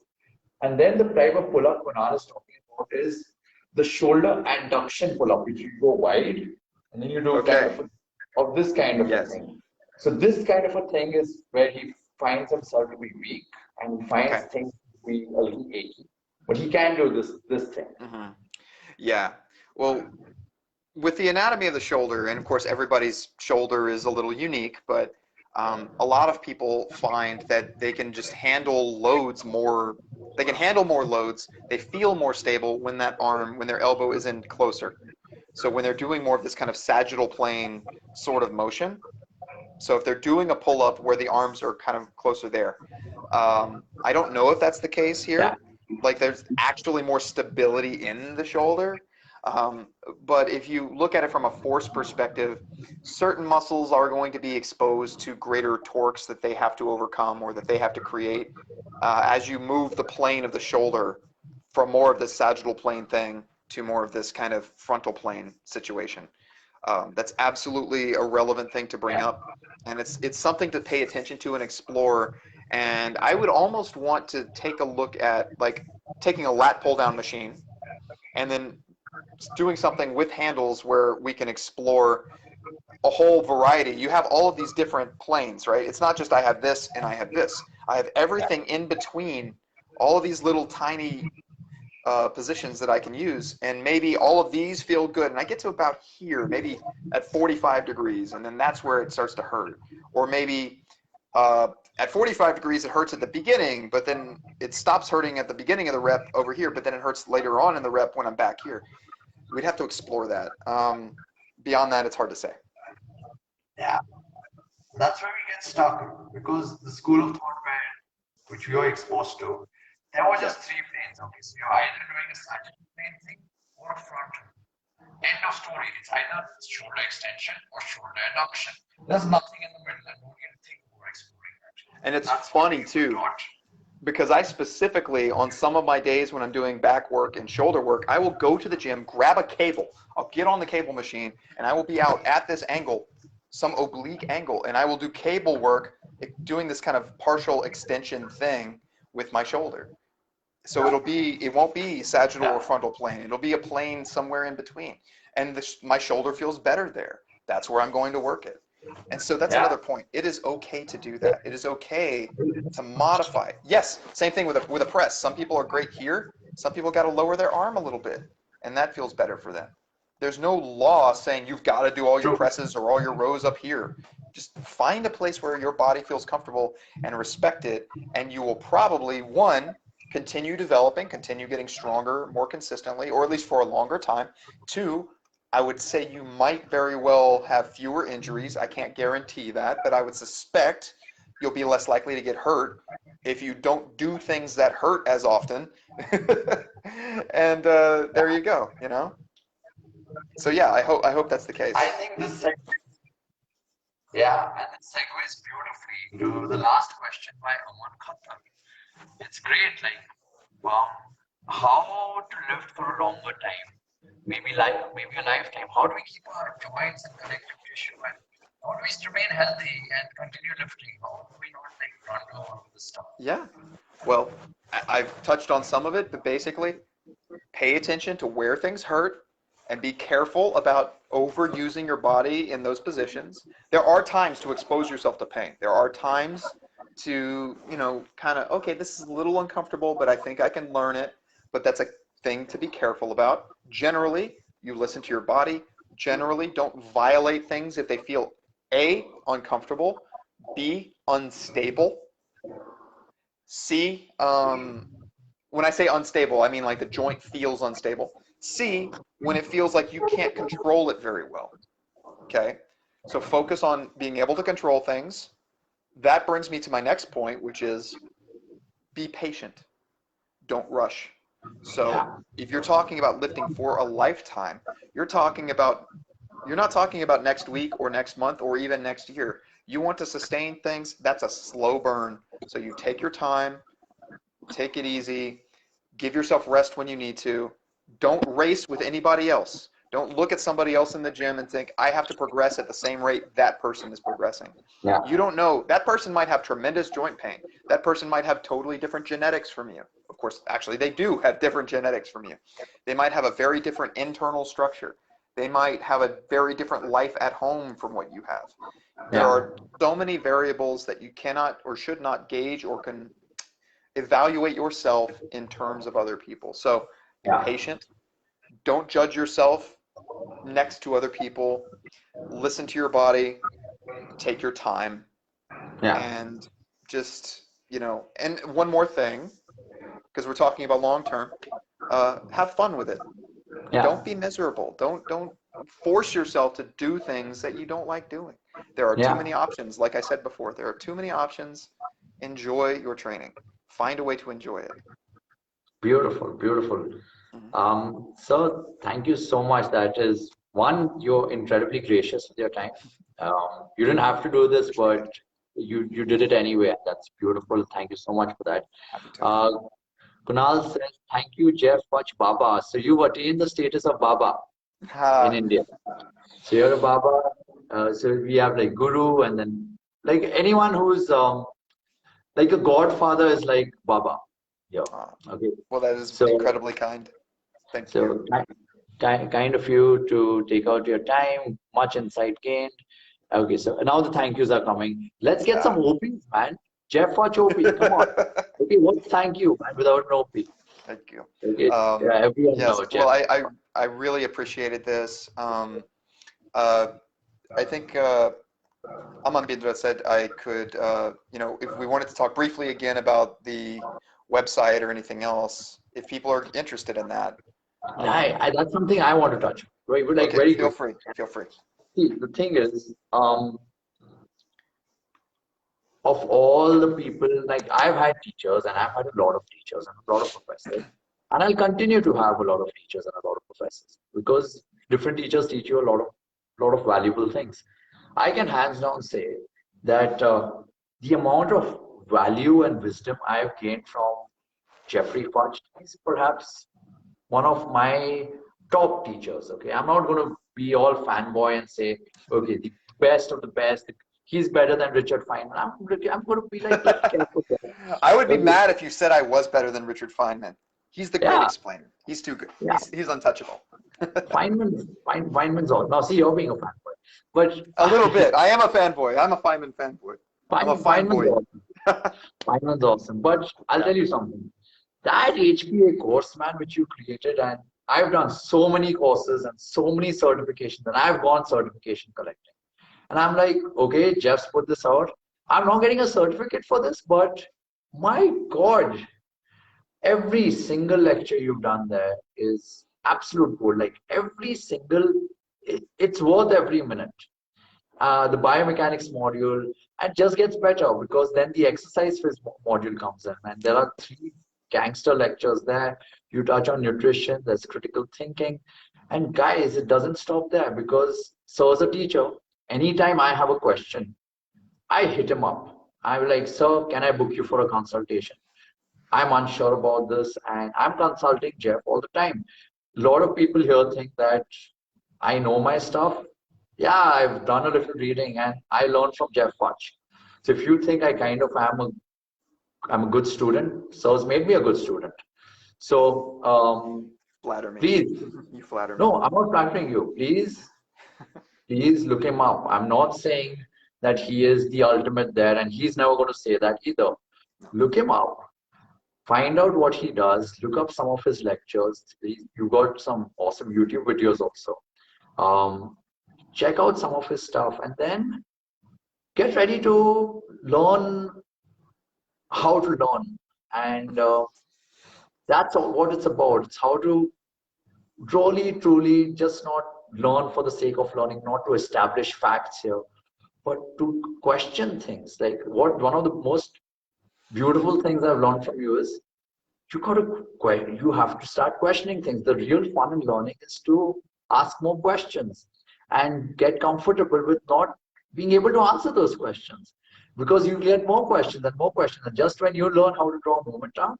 And then the type of pull-up Kunal is talking about is the shoulder adduction pull-up, which you go wide, and then you do kind of this kind of a thing. So this kind of a thing is where he finds himself to be weak and finds things to be a little achy. But he can do this thing. Mm-hmm. Yeah. Well, with the anatomy of the shoulder, and of course everybody's shoulder is a little unique, but a lot of people find that they can just handle loads more. They can handle more loads. They feel more stable when their elbow is in closer. So when they're doing more of this kind of sagittal plane sort of motion. So if they're doing a pull-up where the arms are kind of closer there, I don't know if that's the case here. Yeah. Like there's actually more stability in the shoulder. But if you look at it from a force perspective, certain muscles are going to be exposed to greater torques that they have to overcome or that they have to create as you move the plane of the shoulder from more of this sagittal plane thing to more of this kind of frontal plane situation. That's absolutely a relevant thing to bring up, and it's something to pay attention to and explore. And I would almost want to take a look at like taking a lat pull down machine and then doing something with handles where we can explore a whole variety. You have all of these different planes, right? It's not just I have this and I have this. I have everything in between, all of these little tiny positions that I can use, and maybe all of these feel good, and I get to about here, maybe at 45 degrees, and then that's where it starts to hurt. Or maybe at 45 degrees it hurts at the beginning, but then it stops hurting at the beginning of the rep over here, but then it hurts later on in the rep when I'm back here. We'd have to explore that. Beyond that, it's hard to say. Yeah, that's where we get stuck, because the school of thought which we are exposed to, there were just three planes. Okay, so you're either doing a sagittal plane thing or a frontal. End of story. It's either shoulder extension or shoulder adduction. There's nothing in the middle, and no need to think more exploring that. And that's funny too, because I specifically, on some of my days when I'm doing back work and shoulder work, I will go to the gym, grab a cable. I'll get on the cable machine, and I will be out at this angle, some oblique angle, and I will do cable work, doing this kind of partial extension thing with my shoulder. So it won't be sagittal or frontal plane. It'll be a plane somewhere in between. And my shoulder feels better there. That's where I'm going to work it. And so that's another point. It is okay to do that. It is okay to modify. Yes, same thing with a press. Some people are great here. Some people got to lower their arm a little bit, and that feels better for them. There's no law saying you've got to do all your presses or all your rows up here. Just find a place where your body feels comfortable and respect it, and you will probably, one, continue developing, continue getting stronger more consistently, or at least for a longer time. Two, I would say you might very well have fewer injuries. I can't guarantee that, but I would suspect you'll be less likely to get hurt if you don't do things that hurt as often. And there you go, you know? So yeah, I hope that's the case. I think this segues beautifully to the last question by Aman Duggal. It's great, like how to lift for a longer time, maybe a lifetime. How do we keep our joints and connective tissue, and how do we remain healthy and continue lifting? How do we not run over all this stuff? Yeah, well, I've touched on some of it, but basically, pay attention to where things hurt and be careful about overusing your body in those positions. There are times to expose yourself to pain. There are times to, kind of, okay, this is a little uncomfortable, but I think I can learn it. But that's a thing to be careful about. Generally, you listen to your body. Generally, don't violate things if they feel A, uncomfortable, B, unstable, C, when I say unstable, I mean like the joint feels unstable. C, when it feels like you can't control it very well. Okay, so focus on being able to control things. That brings me to my next point, which is be patient. Don't rush. So if you're talking about lifting for a lifetime, you're not talking about next week or next month or even next year. You want to sustain things, that's a slow burn. So you take your time, take it easy, give yourself rest when you need to. Don't race with anybody else. Don't look at somebody else in the gym and think, I have to progress at the same rate that person is progressing. Yeah. You don't know. That person might have tremendous joint pain. That person might have totally different genetics from you. Of course, actually, they do have different genetics from you. They might have a very different internal structure. They might have a very different life at home from what you have. There are so many variables that you cannot or should not gauge or can evaluate yourself in terms of other people. So be patient. Don't judge yourself next to other people. Listen to your body. Take your time. And just, and one more thing, because we're talking about long term, have fun with it. Don't be miserable. Don't force yourself to do things that you don't like doing. There are too many options. Like I said before, there are too many options. Enjoy your training. Find a way to enjoy it. Beautiful, beautiful. So thank you so much. That is one, you're incredibly gracious with your time. You didn't have to do this, but you did it anyway. That's beautiful. Thank you so much for that. Kunal says, thank you, Geoff, Futch, Baba. So you've attained the status of Baba in India. So you're a Baba. So we have like Guru, and then like anyone who's like a godfather is like Baba. Yeah. Okay. Well, that is incredibly kind. Thank you. Kind of you to take out your time, much insight gained. Okay, so now the thank yous are coming. Let's get some OPs, man. Geoff, Futch, OP, come on. Okay, what thank you, man, without an OP. Thank you. Okay. Everyone knows, Geoff. Well, I really appreciated this. I think Aman Duggal said I could, if we wanted to talk briefly again about the website or anything else, if people are interested in that. That's something I want to touch. Right? Like, okay, feel free. Feel free. See, the thing is, of all the people, like I've had teachers and I've had a lot of teachers and a lot of professors, and I'll continue to have a lot of teachers and a lot of professors because different teachers teach you a lot of valuable things. I can hands down say that the amount of value and wisdom I've gained from Geoffrey Futch is perhaps one of my top teachers. Okay, I'm not going to be all fanboy and say, okay, the best of the best. He's better than Richard Feynman. I'm going to be like, I would be mad if you said I was better than Richard Feynman. He's the great explainer. He's too good. He's untouchable. Feynman's all. Now, see, you're being a fanboy. But a little bit. I am a fanboy. I'm a Feynman fanboy. I'm a fanboy. Awesome. Feynman's awesome. But I'll tell you something. That HPA course, man, which you created, and I've done so many courses and so many certifications, and I've gone certification collecting. And I'm like, okay, Geoff's put this out. I'm not getting a certificate for this, but my God, every single lecture you've done there is absolute gold. Like every single, it's worth every minute. The biomechanics module, and just gets better because then the exercise phase module comes in, and there are 3 gangster lectures there. You touch on nutrition, there's critical thinking, and guys, it doesn't stop there because so as a teacher, anytime I have a question, I hit him up. I'm like, sir, can I book you for a consultation? I'm unsure about this, and I'm consulting Geoff all the time. A lot of people here think that I know my stuff. Yeah, I've done a little reading and I learned from Geoff Futch. So if you think I kind of I'm a good student, so it's made me a good student. So flatter me. Please. You flatter me. No, I'm not flattering you. Please look him up. I'm not saying that he is the ultimate there, and he's never going to say that either. Look him up. Find out what he does. Look up some of his lectures. You got some awesome YouTube videos also. Check out some of his stuff, and then get ready to learn how to learn. And that's what it's about. It's how to truly just not learn for the sake of learning, not to establish facts here, but to question things. Like one of the most beautiful things I've learned from you is you have to start questioning things. The real fun in learning is to ask more questions and get comfortable with not being able to answer those questions, because you get more questions and more questions. And just when you learn how to draw a momentum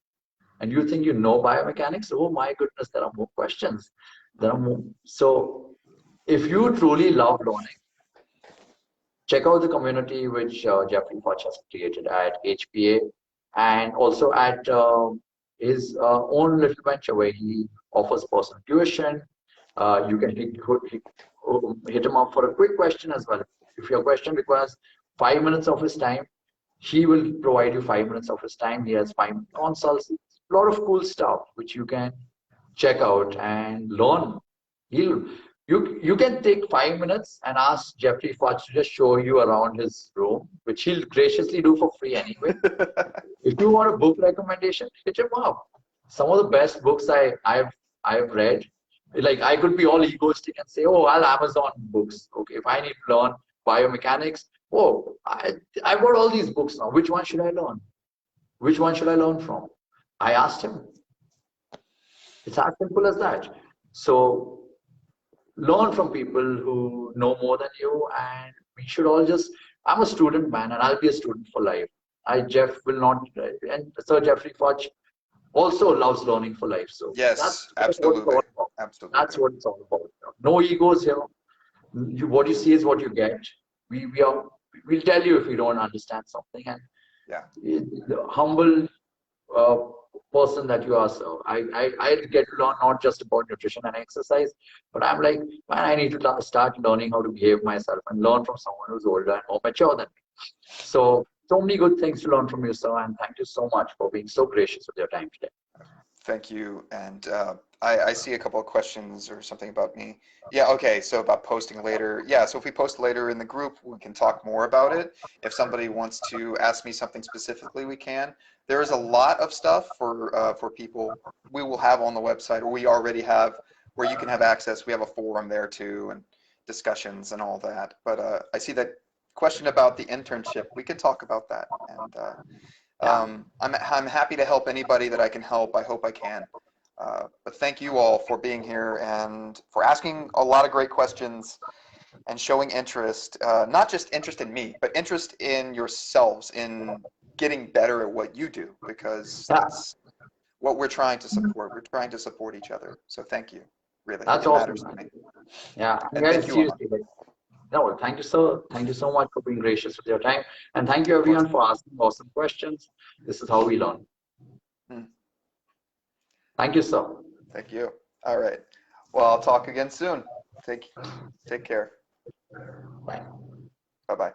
and you think you know biomechanics, oh my goodness, there are more questions. There are more. So if you truly love learning, check out the community which Geoffrey Futch has created at HPA, and also at his own little venture where he offers personal tuition. You can hit him up for a quick question as well. If your question requires 5 minutes of his time, he will provide you 5 minutes of his time. He has 5 consults. A lot of cool stuff which you can check out and learn. You can take 5 minutes and ask Geoffrey Futch to just show you around his room, which he'll graciously do for free anyway. If you want a book recommendation, hit him up. Some of the best books I've read, like I could be all egoistic and say, oh, I'll Amazon books. Okay, if I need to learn biomechanics, oh, I've got all these books now. Which one should I learn? Which one should I learn from? I asked him. It's as simple as that. So learn from people who know more than you, and we should all just, I'm a student, man, and I'll be a student for life. Jeff will not, and Sir Geoffrey Futch also loves learning for life. So yes, that's absolutely. what it's all about. Absolutely. That's what it's all about. No egos here. What you see is what you get. We'll tell you if we don't understand something, and yeah, the humble person that you are. So I get to learn not just about nutrition and exercise, but I'm like, man, I need to start learning how to behave myself and learn from someone who's older and more mature than me. So many good things to learn from you, sir, and thank you so much for being so gracious with your time today. Thank you. And I see a couple of questions or something about me. Yeah, okay, so about posting later. Yeah, so if we post later in the group, we can talk more about it. If somebody wants to ask me something specifically, we can. There is a lot of stuff for people we will have on the website, or we already have, where you can have access. We have a forum there too, and discussions and all that. But I see that question about the internship. We can talk about that. And I'm happy to help anybody that I can help. I hope I can. But thank you all for being here and for asking a lot of great questions and showing interest, not just interest in me, but interest in yourselves, in getting better at what you do, because that's what we're trying to support. We're trying to support each other. So thank you. Really, that's it awesome. matters to me. Yeah, and thank you, Aman. No, thank you, sir. Thank you so much for being gracious with your time. And thank you, everyone, for asking awesome questions. This is how we learn. Thank you, sir. Thank you. All right. Well, I'll talk again soon. Take care. Bye. Bye-bye.